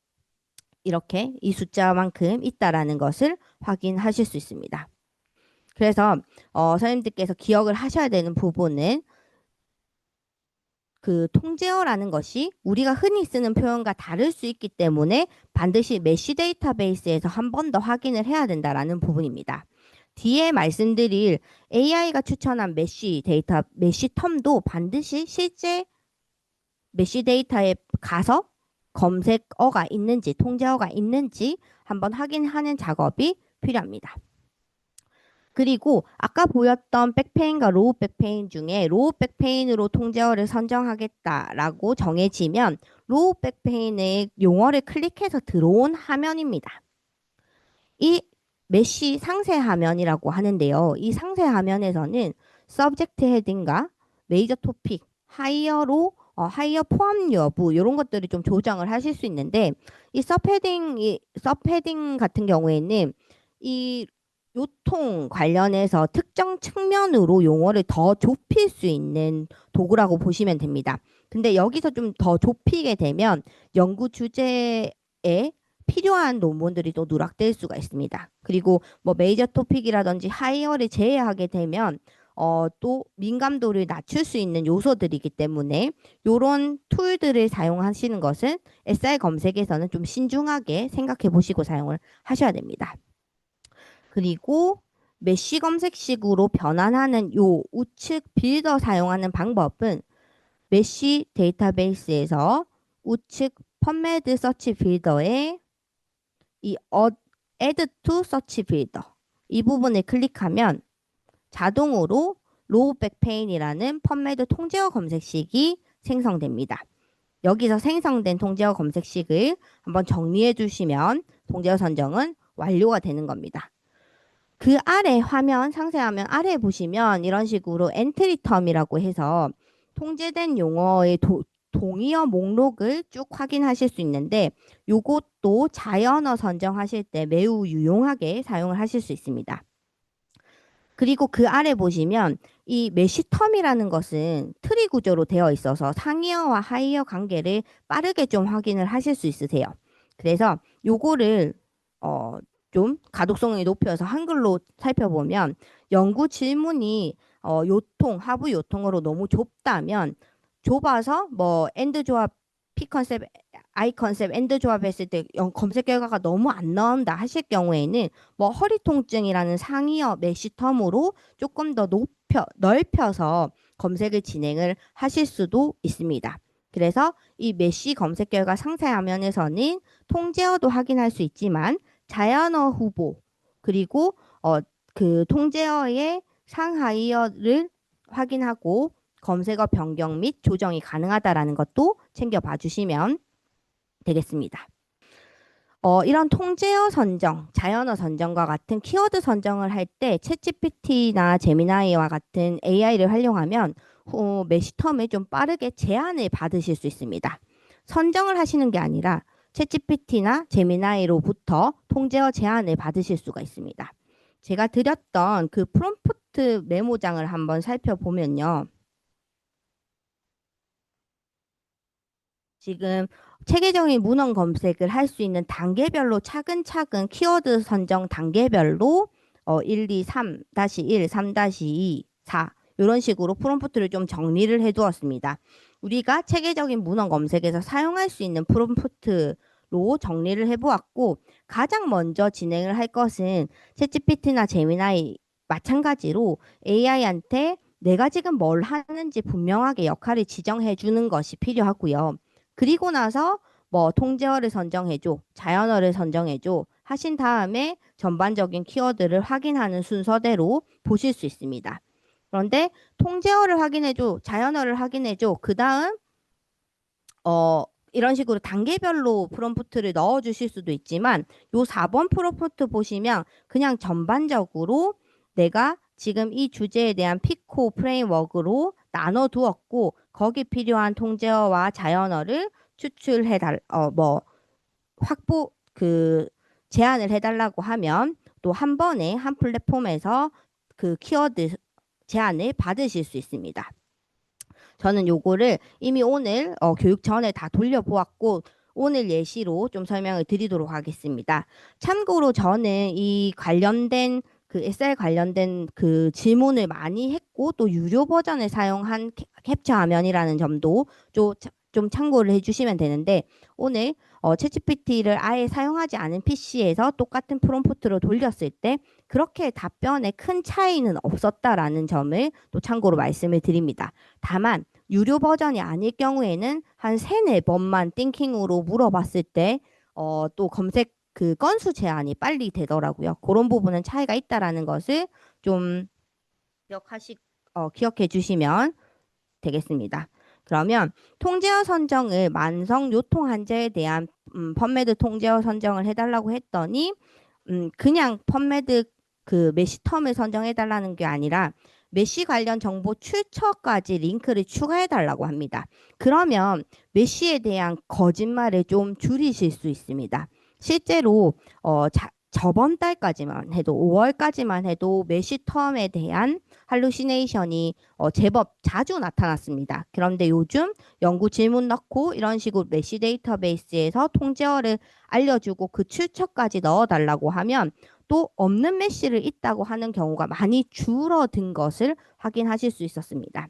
S1: 이렇게 이 숫자만큼 있다라는 것을 확인하실 수 있습니다. 그래서 선생님들께서 기억을 하셔야 되는 부분은 그 통제어라는 것이 우리가 흔히 쓰는 표현과 다를 수 있기 때문에 반드시 메쉬 데이터베이스에서 한 번 더 확인을 해야 된다라는 부분입니다. 뒤에 말씀드릴 AI가 추천한 메쉬 텀도 반드시 실제 메쉬 데이터에 가서 검색어가 있는지, 통제어가 있는지 한번 확인하는 작업이 필요합니다. 그리고 아까 보였던 백페인과 로우 백페인 중에 로우 백페인으로 통제어를 선정하겠다라고 정해지면 로우 백페인의 용어를 클릭해서 들어온 화면입니다. 이 메쉬 상세 화면이라고 하는데요. 이 상세 화면에서는 서브젝트 헤딩과 메이저 토픽, 하이어 포함 여부 이런 것들을 좀 조정을 하실 수 있는데 이 서브헤딩 같은 경우에는 이 요통 관련해서 특정 측면으로 용어를 더 좁힐 수 있는 도구라고 보시면 됩니다. 근데 여기서 좀 더 좁히게 되면 연구 주제에 필요한 논문들이 또 누락될 수가 있습니다. 그리고 뭐 메이저 토픽이라든지 하이어를 제외하게 되면 또 민감도를 낮출 수 있는 요소들이기 때문에 이런 툴들을 사용하시는 것은 SR 검색에서는 좀 신중하게 생각해 보시고 사용을 하셔야 됩니다. 그리고 메쉬 검색식으로 변환하는 요 우측 빌더 사용하는 방법은 메쉬 데이터베이스에서 우측 펀메드 서치 빌더에 이 add to search builder 이 부분을 클릭하면 자동으로 로우 백페인이라는 펀메드 통제어 검색식이 생성됩니다. 여기서 생성된 통제어 검색식을 한번 정리해 주시면 통제어 선정은 완료가 되는 겁니다. 그 아래 화면, 상세 화면 아래 보시면 이런 식으로 엔트리 텀이라고 해서 통제된 용어의 동의어 목록을 쭉 확인하실 수 있는데 요것도 자연어 선정하실 때 매우 유용하게 사용을 하실 수 있습니다. 그리고 그 아래 보시면 이 메쉬텀이라는 것은 트리 구조로 되어 있어서 상이어와 하이어 관계를 빠르게 좀 확인을 하실 수 있으세요. 그래서 요거를 좀 가독성을 높여서 한글로 살펴보면 연구 질문이 요통, 하부 요통으로 너무 좁다면 좁아서 뭐 엔드 조합, 피 컨셉, 아이 컨셉, 엔드 조합했을 때 검색 결과가 너무 안 나온다 하실 경우에는 뭐 허리 통증이라는 상이어 메쉬텀으로 조금 더 넓혀서 검색을 진행을 하실 수도 있습니다. 그래서 이 메쉬 검색 결과 상세 화면에서는 통제어도 확인할 수 있지만 자연어 후보 그리고 그 통제어의 상하이어를 확인하고 검색어 변경 및 조정이 가능하다라는 것도 챙겨봐 주시면 되겠습니다. 이런 통제어 선정, 자연어 선정과 같은 키워드 선정을 할 때 챗GPT나 제미나이와 같은 AI를 활용하면 메시텀에 좀 빠르게 제안을 받으실 수 있습니다. 선정을 하시는 게 아니라 챗GPT나 제미나이로부터 통제어 제안을 받으실 수가 있습니다. 제가 드렸던 그 프롬프트 메모장을 한번 살펴보면요. 지금 체계적인 문헌 검색을 할 수 있는 단계별로 차근차근 키워드 선정 단계별로 1, 2, 3-1, 3-2, 4 이런 식으로 프롬프트를 좀 정리를 해 두었습니다. 우리가 체계적인 문헌 검색에서 사용할 수 있는 프롬프트로 정리를 해 보았고 가장 먼저 진행을 할 것은 챗GPT나 제미나이 마찬가지로 AI한테 내가 지금 뭘 하는지 분명하게 역할을 지정해 주는 것이 필요하고요. 그리고 나서 뭐 통제어를 선정해줘, 자연어를 선정해줘 하신 다음에 전반적인 키워드를 확인하는 순서대로 보실 수 있습니다. 그런데 통제어를 확인해줘, 자연어를 확인해줘. 그 다음 이런 식으로 단계별로 프롬프트를 넣어 주실 수도 있지만 요 4번 프롬프트 보시면 그냥 전반적으로 내가 지금 이 주제에 대한 피코 프레임워크로 나눠 두었고 거기 필요한 통제어와 자연어를 추출해 뭐 확보 제안을 해달라고 하면 또 한 번에 한 플랫폼에서 그 키워드 제안을 받으실 수 있습니다. 저는 요거를 이미 오늘 교육 전에 다 돌려보았고 오늘 예시로 좀 설명을 드리도록 하겠습니다. 참고로 저는 이 관련된 그 SR 관련된 그 질문을 많이 했고 또 유료 버전을 사용한 캡처 화면이라는 점도 좀 참고를 해주시면 되는데 오늘 챗GPT를 아예 사용하지 않은 PC에서 똑같은 프롬프트로 돌렸을 때 그렇게 답변에 큰 차이는 없었다라는 점을 또 참고로 말씀을 드립니다. 다만 유료 버전이 아닐 경우에는 한 3-4번만 띵킹으로 물어봤을 때 또 검색 그 건수 제한이 빨리 되더라고요. 그런 부분은 차이가 있다라는 것을 좀 기억해 주시면 되겠습니다. 그러면 통제어 선정을 만성 요통 환자에 대한 펀메드 통제어 선정을 해달라고 했더니 그냥 펀메드 그 메시텀을 선정해달라는 게 아니라 메시 관련 정보 출처까지 링크를 추가해달라고 합니다. 그러면 메시에 대한 거짓말을 좀 줄이실 수 있습니다. 실제로 저번 달까지만 해도 5월까지만 해도 메시텀에 대한 할루시네이션이 제법 자주 나타났습니다. 그런데 요즘 연구 질문 넣고 이런 식으로 메시 데이터베이스에서 통제어를 알려주고 그 출처까지 넣어달라고 하면 또 없는 메시를 있다고 하는 경우가 많이 줄어든 것을 확인하실 수 있었습니다.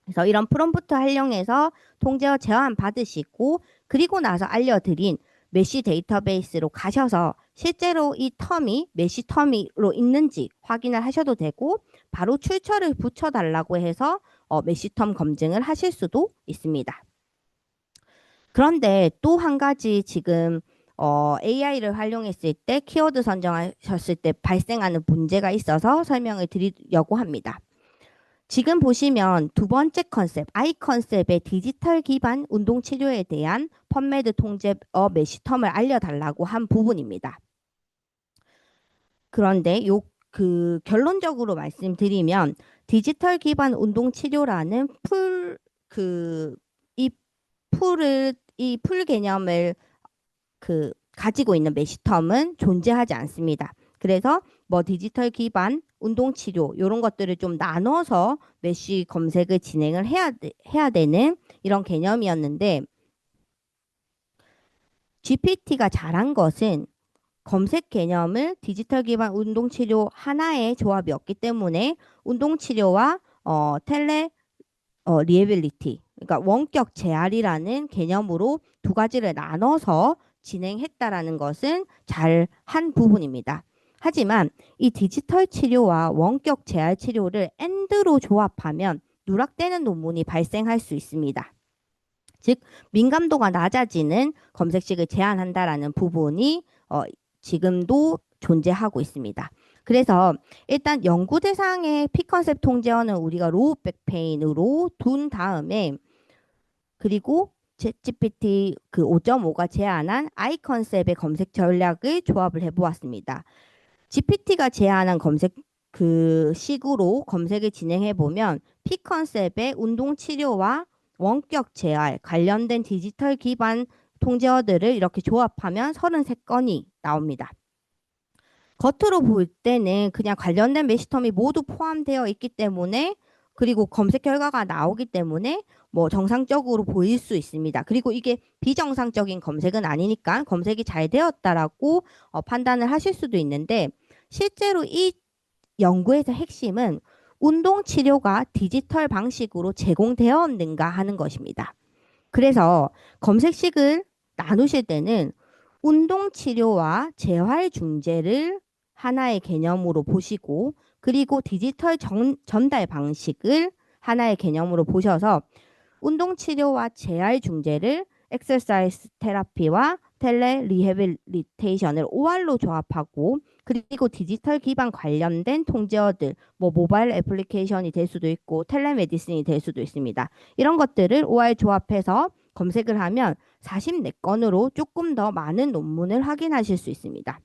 S1: 그래서 이런 프롬프트 활용해서 통제어 제한 받으시고 그리고 나서 알려드린 메시 데이터베이스로 가셔서 실제로 이 텀이 메시 텀으로 있는지 확인을 하셔도 되고 바로 출처를 붙여달라고 해서 메시 텀 검증을 하실 수도 있습니다. 그런데 또 한 가지 지금 AI를 활용했을 때 키워드 선정하셨을 때 발생하는 문제가 있어서 설명을 드리려고 합니다. 지금 보시면 두 번째 컨셉, I 컨셉의 디지털 기반 운동 치료에 대한 펀메드 통제어 메시텀을 알려달라고 한 부분입니다. 그런데 그 결론적으로 말씀드리면 디지털 기반 운동 치료라는 이 이 풀 개념을 가지고 있는 메시텀은 존재하지 않습니다. 그래서 뭐 디지털 기반 운동 치료 이런 것들을 좀 나눠서 메시 검색을 진행을 해야 되는 이런 개념이었는데 GPT가 잘한 것은 검색 개념을 디지털 기반 운동 치료 하나의 조합이었기 때문에 운동 치료와 텔레 리에빌리티, 그러니까 원격 재활이라는 개념으로 두 가지를 나눠서 진행했다라는 것은 잘 한 부분입니다. 하지만 이 디지털 치료와 원격 재활 치료를 엔드로 조합하면 누락되는 논문이 발생할 수 있습니다. 즉 민감도가 낮아지는 검색식을 제한한다라는 부분이 지금도 존재하고 있습니다. 그래서 일단 연구 대상의 피컨셉 통제어는 우리가 로우 백페인으로 둔 다음에 그리고 챗GPT 그 5.5가 제안한 아이 컨셉의 검색 전략을 조합을 해보았습니다. GPT가 제안한 검색 그 식으로 검색을 진행해 보면 피컨셉의 운동 치료와 원격 재활 관련된 디지털 기반 통제어들을 이렇게 조합하면 33건이 나옵니다. 겉으로 볼 때는 그냥 관련된 메시텀이 모두 포함되어 있기 때문에 그리고 검색 결과가 나오기 때문에 뭐 정상적으로 보일 수 있습니다. 그리고 이게 비정상적인 검색은 아니니까 검색이 잘 되었다라고 판단을 하실 수도 있는데 실제로 이 연구에서 핵심은 운동 치료가 디지털 방식으로 제공되었는가 하는 것입니다. 그래서 검색식을 나누실 때는 운동 치료와 재활 중재를 하나의 개념으로 보시고 그리고 디지털 전달 방식을 하나의 개념으로 보셔서 운동 치료와 재활 중재를 엑서사이즈 테라피와 텔레 리해빌리테이션을 OR로 조합하고 그리고 디지털 기반 관련된 통제어들 뭐 모바일 애플리케이션이 될 수도 있고 텔레메디슨이 될 수도 있습니다. 이런 것들을 OR 조합해서 검색을 하면 44건으로 조금 더 많은 논문을 확인하실 수 있습니다.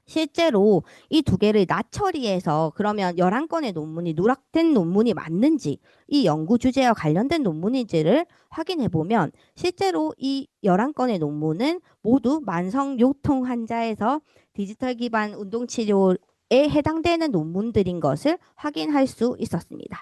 S1: 실제로 이 두 개를 나처리해서 그러면 11건의 논문이 누락된 논문이 맞는지 이 연구 주제와 관련된 논문인지를 확인해 보면 실제로 이 11건의 논문은 모두 만성 요통 환자에서 디지털 기반 운동 치료에 해당되는 논문들인 것을 확인할 수 있었습니다.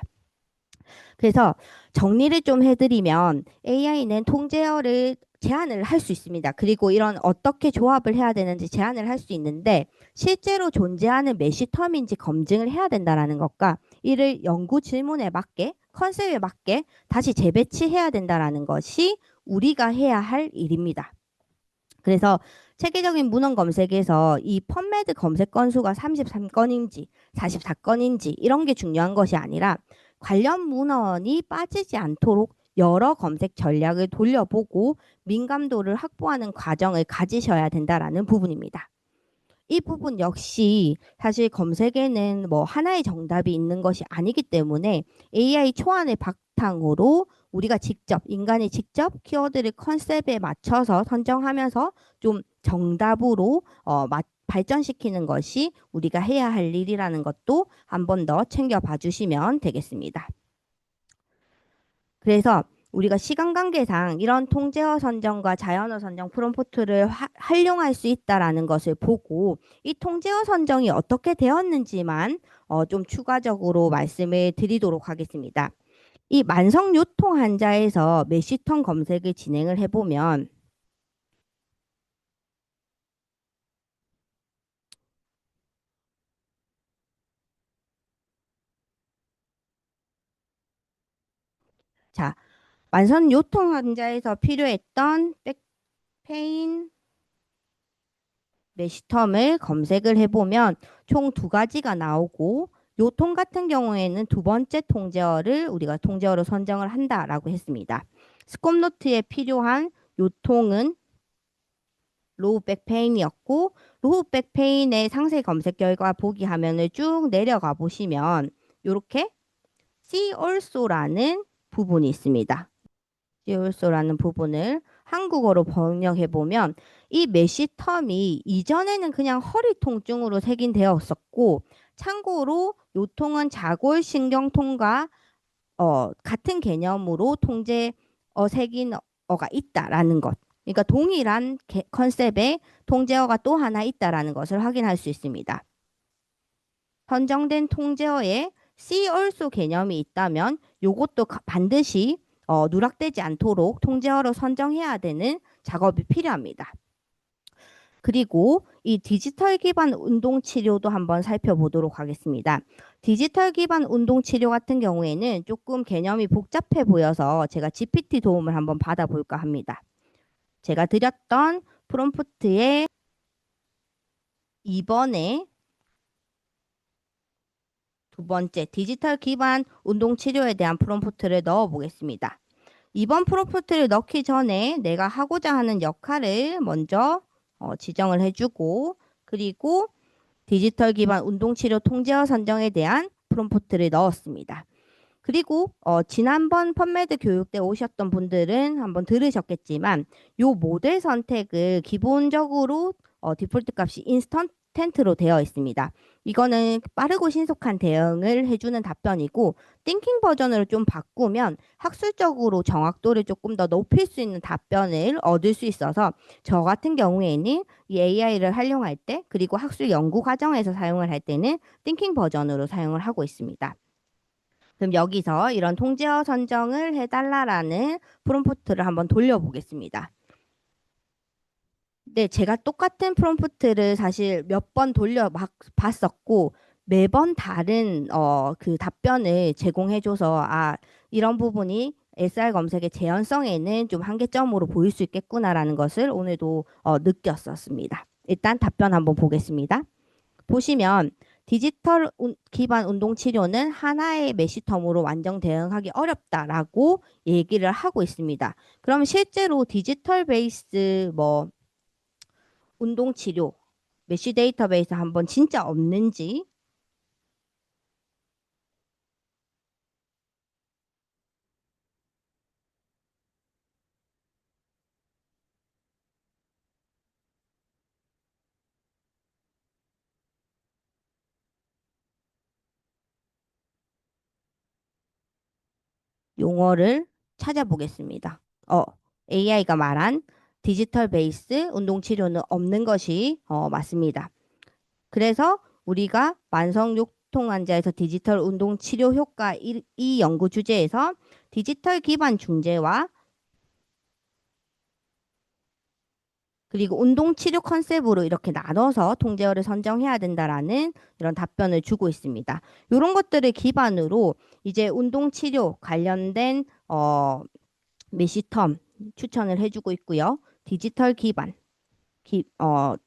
S1: 그래서 정리를 좀 해드리면 AI는 통제어를 제한을 할 수 있습니다. 그리고 이런 어떻게 조합을 해야 되는지 제한을 할 수 있는데 실제로 존재하는 메시텀인지 검증을 해야 된다라는 것과 이를 연구 질문에 맞게 컨셉에 맞게 다시 재배치해야 된다라는 것이 우리가 해야 할 일입니다. 그래서 체계적인 문헌 검색에서 이 펀메드 검색 건수가 33건인지 44건인지 이런 게 중요한 것이 아니라 관련 문헌이 빠지지 않도록 여러 검색 전략을 돌려보고 민감도를 확보하는 과정을 가지셔야 된다라는 부분입니다. 이 부분 역시 사실 검색에는 뭐 하나의 정답이 있는 것이 아니기 때문에 AI 초안을 바탕으로 우리가 직접 인간이 직접 키워드를 컨셉에 맞춰서 선정하면서 좀 정답으로 발전시키는 것이 우리가 해야 할 일이라는 것도 한 번 더 챙겨봐 주시면 되겠습니다. 그래서 우리가 시간 관계상 이런 통제어 선정과 자연어 선정 프롬프트를 활용할 수 있다라는 것을 보고 이 통제어 선정이 어떻게 되었는지만 좀 추가적으로 말씀을 드리도록 하겠습니다. 이 만성 요통 환자에서 메시턴 검색을 진행을 해보면 자, 만성 요통 환자에서 필요했던 백페인 매시텀을 검색을 해보면 총 두 가지가 나오고 요 통 같은 경우에는 두 번째 통제어를 우리가 통제어로 선정을 한다라고 했습니다. 스콥 노트에 필요한 요 통은 로우 백페인이었고 로우 백페인의 상세 검색 결과 보기 화면을 쭉 내려가 보시면 이렇게 See also라는 부분이 있습니다. See also라는 부분을 한국어로 번역해 보면 이 메시텀이 이전에는 그냥 허리 통증으로 색인되었었고 참고로 요 통은 자골신경통과 같은 개념으로 통제 색인어가 있다라는 것. 그러니까 동일한 컨셉의 통제어가 또 하나 있다라는 것을 확인할 수 있습니다. 선정된 통제어에 See also 개념이 있다면 이것도 반드시 누락되지 않도록 통제어로 선정해야 되는 작업이 필요합니다. 그리고 이 디지털 기반 운동 치료도 한번 살펴보도록 하겠습니다. 디지털 기반 운동 치료 같은 경우에는 조금 개념이 복잡해 보여서 제가 GPT 도움을 한번 받아볼까 합니다. 제가 드렸던 프롬프트에 2번에 두 번째 디지털 기반 운동 치료에 대한 프롬프트를 넣어 보겠습니다. 이번 프롬프트를 넣기 전에 내가 하고자 하는 역할을 먼저 지정을 해주고 그리고 디지털 기반 운동치료 통제어 선정에 대한 프롬프트를 넣었습니다. 그리고 지난번 펀메드 교육 때 오셨던 분들은 한번 들으셨겠지만 요 모델 선택을 기본적으로 디폴트 값이 인스턴트로 되어 있습니다. 이거는 빠르고 신속한 대응을 해주는 답변이고 띵킹 버전으로 좀 바꾸면 학술적으로 정확도를 조금 더 높일 수 있는 답변을 얻을 수 있어서 저 같은 경우에는 이 AI를 활용할 때 그리고 학술 연구 과정에서 사용을 할 때는 띵킹 버전으로 사용을 하고 있습니다. 그럼 여기서 이런 통제어 선정을 해달라라는 프롬프트를 한번 돌려보겠습니다. 네, 제가 똑같은 프롬프트를 사실 몇 번 돌려 봤었고 매번 다른 그 답변을 제공해줘서 이런 부분이 SR 검색의 재현성에는 좀 한계점으로 보일 수 있겠구나라는 것을 오늘도 느꼈었습니다. 일단 답변 한번 보겠습니다. 보시면 디지털 기반 운동 치료는 하나의 메시텀으로 완전 대응하기 어렵다라고 얘기를 하고 있습니다. 그럼 실제로 디지털 베이스 운동 치료 메시 데이터베이스 한번 진짜 없는지 용어를 찾아보겠습니다. AI가 말한 디지털 베이스 운동 치료는 없는 것이 맞습니다. 그래서 우리가 만성육통 환자에서 디지털 운동 치료 효과 이 연구 주제에서 디지털 기반 중재와 그리고 운동 치료 컨셉으로 이렇게 나눠서 통제어를 선정해야 된다라는 이런 답변을 주고 있습니다. 이런 것들을 기반으로 이제 운동 치료 관련된 메시텀 추천을 해주고 있고요. 디지털 기반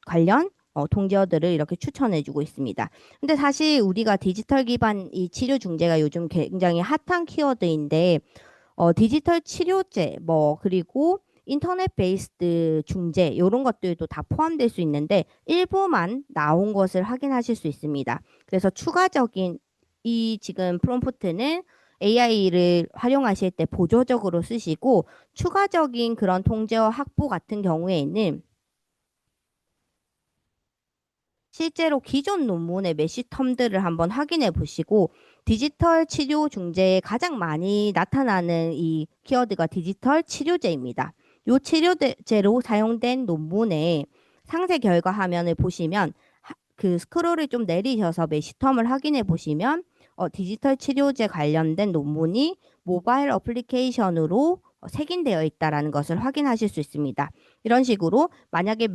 S1: 관련 통제어들을 이렇게 추천해주고 있습니다. 근데 사실 우리가 디지털 기반 이 치료 중재가 요즘 굉장히 핫한 키워드인데 디지털 치료제 그리고 인터넷 베이스드 중재 이런 것들도 다 포함될 수 있는데 일부만 나온 것을 확인하실 수 있습니다. 그래서 추가적인 이 지금 프롬프트는 AI를 활용하실 때 보조적으로 쓰시고 추가적인 그런 통제어 확보 같은 경우에는 실제로 기존 논문의 메시텀들을 한번 확인해 보시고 디지털 치료 중재에 가장 많이 나타나는 이 키워드가 디지털 치료제입니다. 이 치료제로 사용된 논문의 상세 결과 화면을 보시면 그 스크롤을 좀 내리셔서 메시텀을 확인해 보시면 디지털 치료제 관련된 논문이 모바일 어플리케이션으로 색인되어 있다는 것을 확인하실 수 있습니다. 이런 식으로 만약에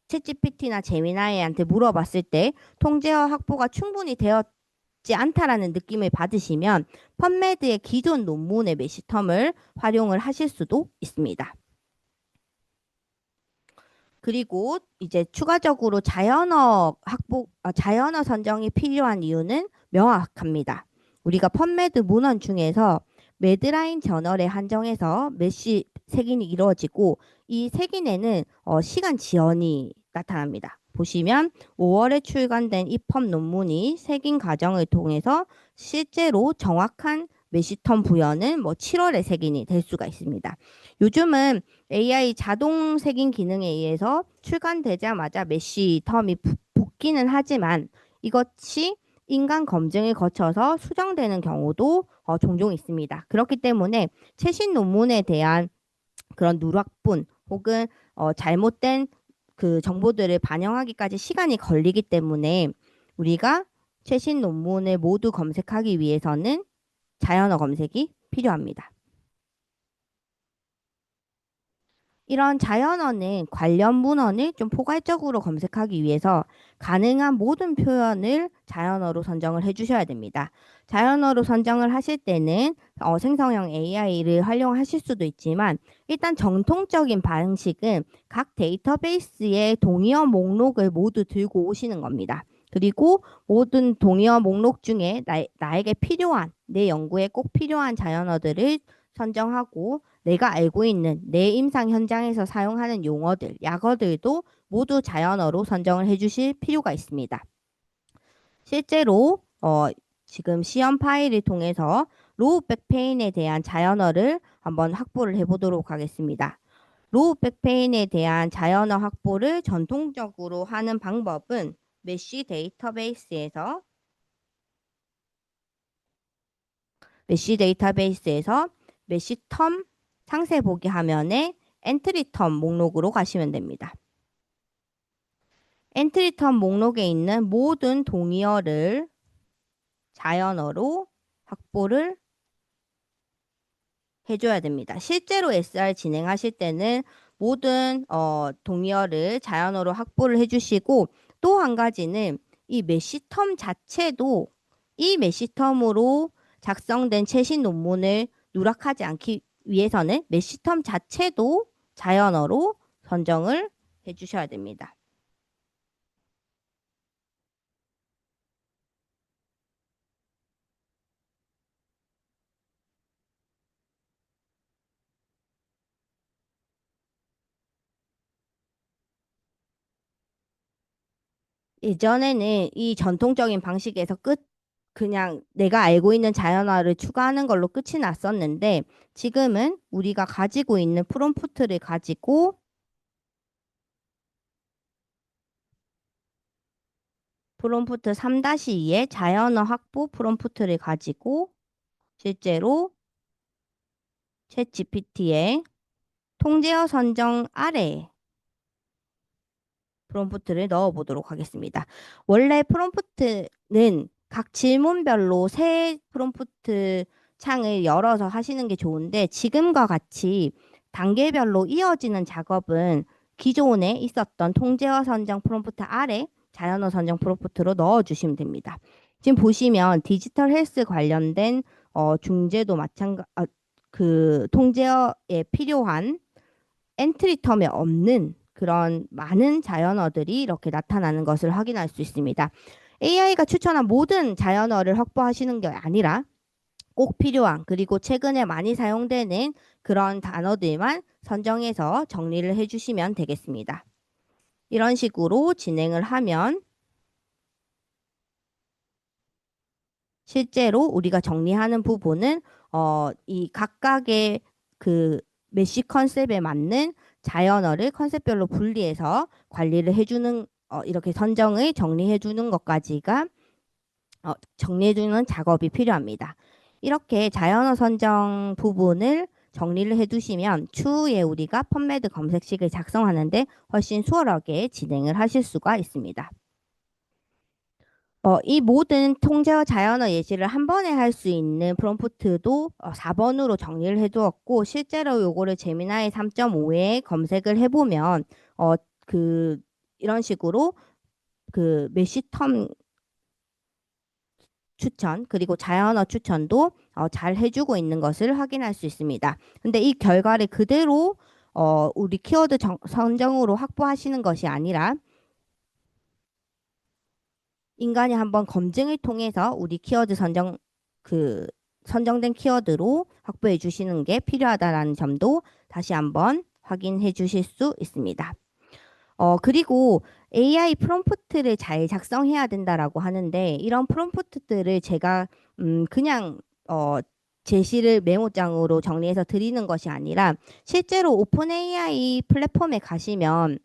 S1: 챗GPT나 제미나이한테 물어봤을 때 통제어 확보가 충분히 되었지 않다라는 느낌을 받으시면 펀메드의 기존 논문의 메시텀을 활용을 하실 수도 있습니다. 그리고 이제 추가적으로 자연어 선정이 필요한 이유는 명확합니다. 우리가 펀매드 문헌 중에서 매드라인 저널에 한정해서 메시 색인이 이루어지고 이 색인에는 시간 지연이 나타납니다. 보시면 5월에 출간된 입법 논문이 색인 과정을 통해서 실제로 정확한 메시텀 부여는 뭐 7월에 색인이 될 수가 있습니다. 요즘은 AI 자동 색인 기능에 의해서 출간되자마자 메쉬 텀이 붙기는 하지만 이것이 인간 검증을 거쳐서 수정되는 경우도 종종 있습니다. 그렇기 때문에 최신 논문에 대한 그런 누락분 혹은 잘못된 그 정보들을 반영하기까지 시간이 걸리기 때문에 우리가 최신 논문을 모두 검색하기 위해서는 자연어 검색이 필요합니다. 이런 자연어는 관련 문헌을 좀 포괄적으로 검색하기 위해서 가능한 모든 표현을 자연어로 선정을 해주셔야 됩니다. 자연어로 선정을 하실 때는 생성형 AI를 활용하실 수도 있지만 일단 정통적인 방식은 각 데이터베이스의 동의어 목록을 모두 들고 오시는 겁니다. 그리고 모든 동의어 목록 중에 나에게 필요한, 내 연구에 꼭 필요한 자연어들을 선정하고 내가 알고 있는 내 임상 현장에서 사용하는 용어들, 약어들도 모두 자연어로 선정을 해주실 필요가 있습니다. 실제로 지금 시험 파일을 통해서 로우 백페인에 대한 자연어를 한번 확보를 해보도록 하겠습니다. 로우 백페인에 대한 자연어 확보를 전통적으로 하는 방법은 메쉬 데이터베이스에서 메쉬텀 상세 보기 화면에 엔트리 텀 목록으로 가시면 됩니다. 엔트리 텀 목록에 있는 모든 동의어를 자연어로 확보를 해줘야 됩니다. 실제로 SR 진행하실 때는 모든 동의어를 자연어로 확보를 해주시고 또 한 가지는 이 메시텀 자체도 이 메시텀으로 작성된 최신 논문을 누락하지 않기 위해서는 메시텀 자체도 자연어로 선정을 해주셔야 됩니다. 예전에는 이 전통적인 방식에서 그냥 내가 알고 있는 자연어를 추가하는 걸로 끝이 났었는데 지금은 우리가 가지고 있는 프롬프트를 가지고 프롬프트 3-2의 자연어 확보 프롬프트를 가지고 실제로 챗 GPT의 통제어 선정 아래 프롬프트를 넣어 보도록 하겠습니다. 원래 프롬프트는 각 질문별로 새 프롬프트 창을 열어서 하시는 게 좋은데 지금과 같이 단계별로 이어지는 작업은 기존에 있었던 통제어 선정 프롬프트 아래 자연어 선정 프롬프트로 넣어 주시면 됩니다. 지금 보시면 디지털 헬스 관련된 중재도 그 통제어에 필요한 엔트리 텀에 없는 그런 많은 자연어들이 이렇게 나타나는 것을 확인할 수 있습니다. AI가 추천한 모든 자연어를 확보하시는 게 아니라 꼭 필요한 그리고 최근에 많이 사용되는 그런 단어들만 선정해서 정리를 해주시면 되겠습니다. 이런 식으로 진행을 하면 실제로 우리가 정리하는 부분은 이 각각의 그 메쉬 컨셉에 맞는 자연어를 컨셉별로 분리해서 관리를 해주는 이렇게 선정을 정리해주는 것까지가 정리해주는 작업이 필요합니다. 이렇게 자연어 선정 부분을 정리를 해두시면 추후에 우리가 펀메드 검색식을 작성하는데 훨씬 수월하게 진행을 하실 수가 있습니다. 이 모든 통제어 자연어 예시를 한 번에 할 수 있는 프롬프트도 4번으로 정리를 해두었고 실제로 요거를 제미나이 3.5에 검색을 해보면 그 이런 식으로 그 메시텀 추천 그리고 자연어 추천도 잘 해주고 있는 것을 확인할 수 있습니다. 근데 이 결과를 그대로 우리 키워드 선정으로 확보하시는 것이 아니라 인간이 한번 검증을 통해서 우리 키워드 그 선정된 키워드로 확보해 주시는 게 필요하다라는 점도 다시 한번 확인해 주실 수 있습니다. 그리고 AI 프롬프트를 잘 작성해야 된다라고 하는데 이런 프롬프트들을 제가 그냥 제시를 메모장으로 정리해서 드리는 것이 아니라 실제로 오픈 AI 플랫폼에 가시면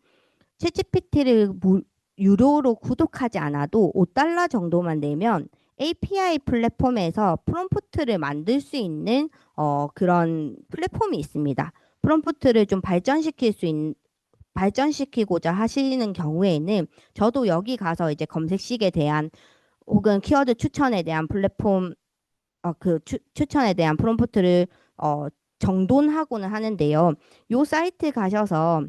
S1: 챗GPT를 유료로 구독하지 않아도 $5 정도만 내면 API 플랫폼에서 프롬프트를 만들 수 있는 그런 플랫폼이 있습니다. 프롬프트를 좀 발전시키고자 하시는 경우에는 저도 여기 가서 이제 검색식에 대한 혹은 키워드 추천에 대한 플랫폼 추천에 대한 프롬프트를 정돈하고는 하는데요. 요 사이트 가셔서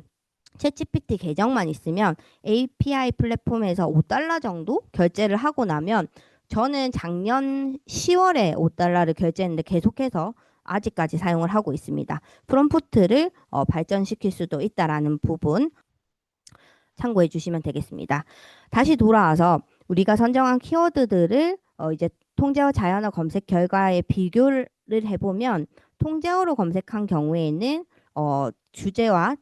S1: 챗GPT 계정만 있으면 API 플랫폼에서 $5 정도 결제를 하고 나면 저는 작년 10월에 $5를 결제했는데 계속해서 아직까지 사용을 하고 있습니다. 프롬프트를 발전시킬 수도 있다라는 부분 참고해 주시면 되겠습니다. 다시 돌아와서 우리가 선정한 키워드들을 이제 통제어 자연어 검색 결과에 비교를 해보면 통제어로 검색한 경우에는 주제와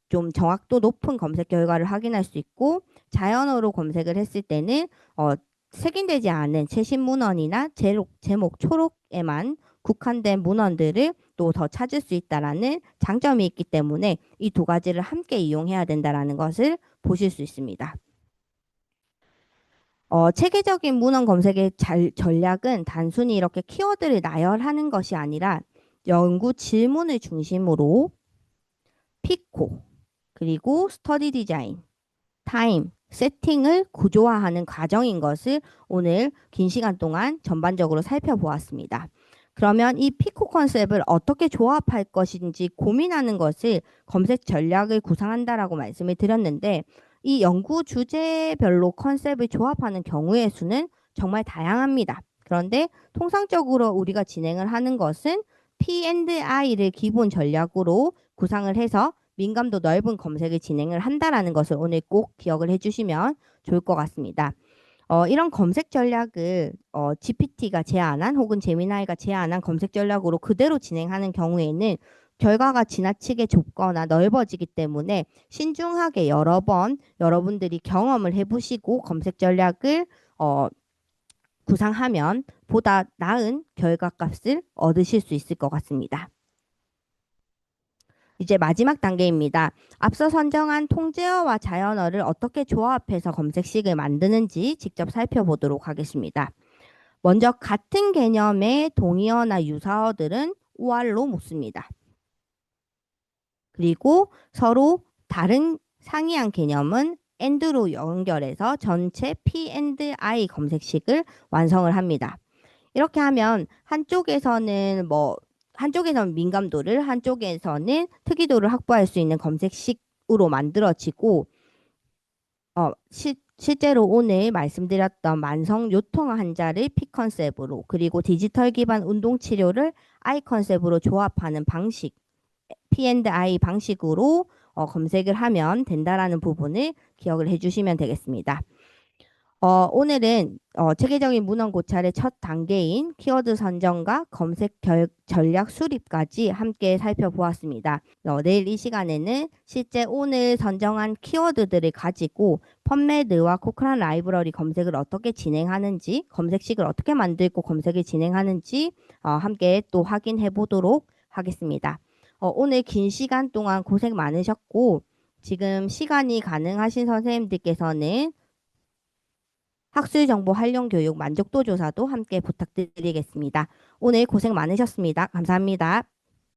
S1: 좀 정확도 높은 검색 결과를 확인할 수 있고 자연어로 검색을 했을 때는 색인되지 않은 최신 문헌이나 제목 초록에만 국한된 문헌들을 또 더 찾을 수 있다라는 장점이 있기 때문에 이 두 가지를 함께 이용해야 된다라는 것을 보실 수 있습니다. 체계적인 문헌 검색의 전략은 단순히 이렇게 키워드를 나열하는 것이 아니라 연구 질문을 중심으로 피코, 그리고 스터디 디자인, 타임, 세팅을 구조화하는 과정인 것을 오늘 긴 시간 동안 전반적으로 살펴보았습니다. 그러면 이 피코 컨셉을 어떻게 조합할 것인지 고민하는 것을 검색 전략을 구상한다라고 말씀을 드렸는데 이 연구 주제별로 컨셉을 조합하는 경우의 수는 정말 다양합니다. 그런데 통상적으로 우리가 진행을 하는 것은 P&I를 기본 전략으로 구상을 해서 민감도 넓은 검색을 진행을 한다라는 것을 오늘 꼭 기억을 해주시면 좋을 것 같습니다. 이런 검색 전략을 GPT가 제안한 혹은 제미나이가 제안한 검색 전략으로 그대로 진행하는 경우에는 결과가 지나치게 좁거나 넓어지기 때문에 신중하게 여러 번 여러분들이 경험을 해보시고 검색 전략을 구상하면 보다 나은 결과값을 얻으실 수 있을 것 같습니다. 이제 마지막 단계입니다. 앞서 선정한 통제어와 자연어를 어떻게 조합해서 검색식을 만드는지 직접 살펴보도록 하겠습니다. 먼저 같은 개념의 동의어나 유사어들은 OR로 묶습니다. 그리고 서로 다른 상이한 개념은 AND로 연결해서 전체 P&I 검색식을 완성을 합니다. 이렇게 하면 한쪽에서는 민감도를 한쪽에서는 특이도를 확보할 수 있는 검색식으로 만들어지고 실제로 오늘 말씀드렸던 만성 요통 환자를 P 컨셉으로 그리고 디지털 기반 운동 치료를 I 컨셉으로 조합하는 방식 P&I 방식으로 검색을 하면 된다라는 부분을 기억을 해주시면 되겠습니다. 오늘은 체계적인 문헌 고찰의 첫 단계인 키워드 선정과 검색 전략 수립까지 함께 살펴보았습니다. 내일 이 시간에는 실제 오늘 선정한 키워드들을 가지고 펀메드와 코크란 라이브러리 검색을 어떻게 진행하는지, 검색식을 어떻게 만들고 검색을 진행하는지 함께 또 확인해 보도록 하겠습니다. 오늘 긴 시간 동안 고생 많으셨고 지금 시간이 가능하신 선생님들께서는 학술정보 활용 교육 만족도 조사도 함께 부탁드리겠습니다. 오늘 고생 많으셨습니다. 감사합니다.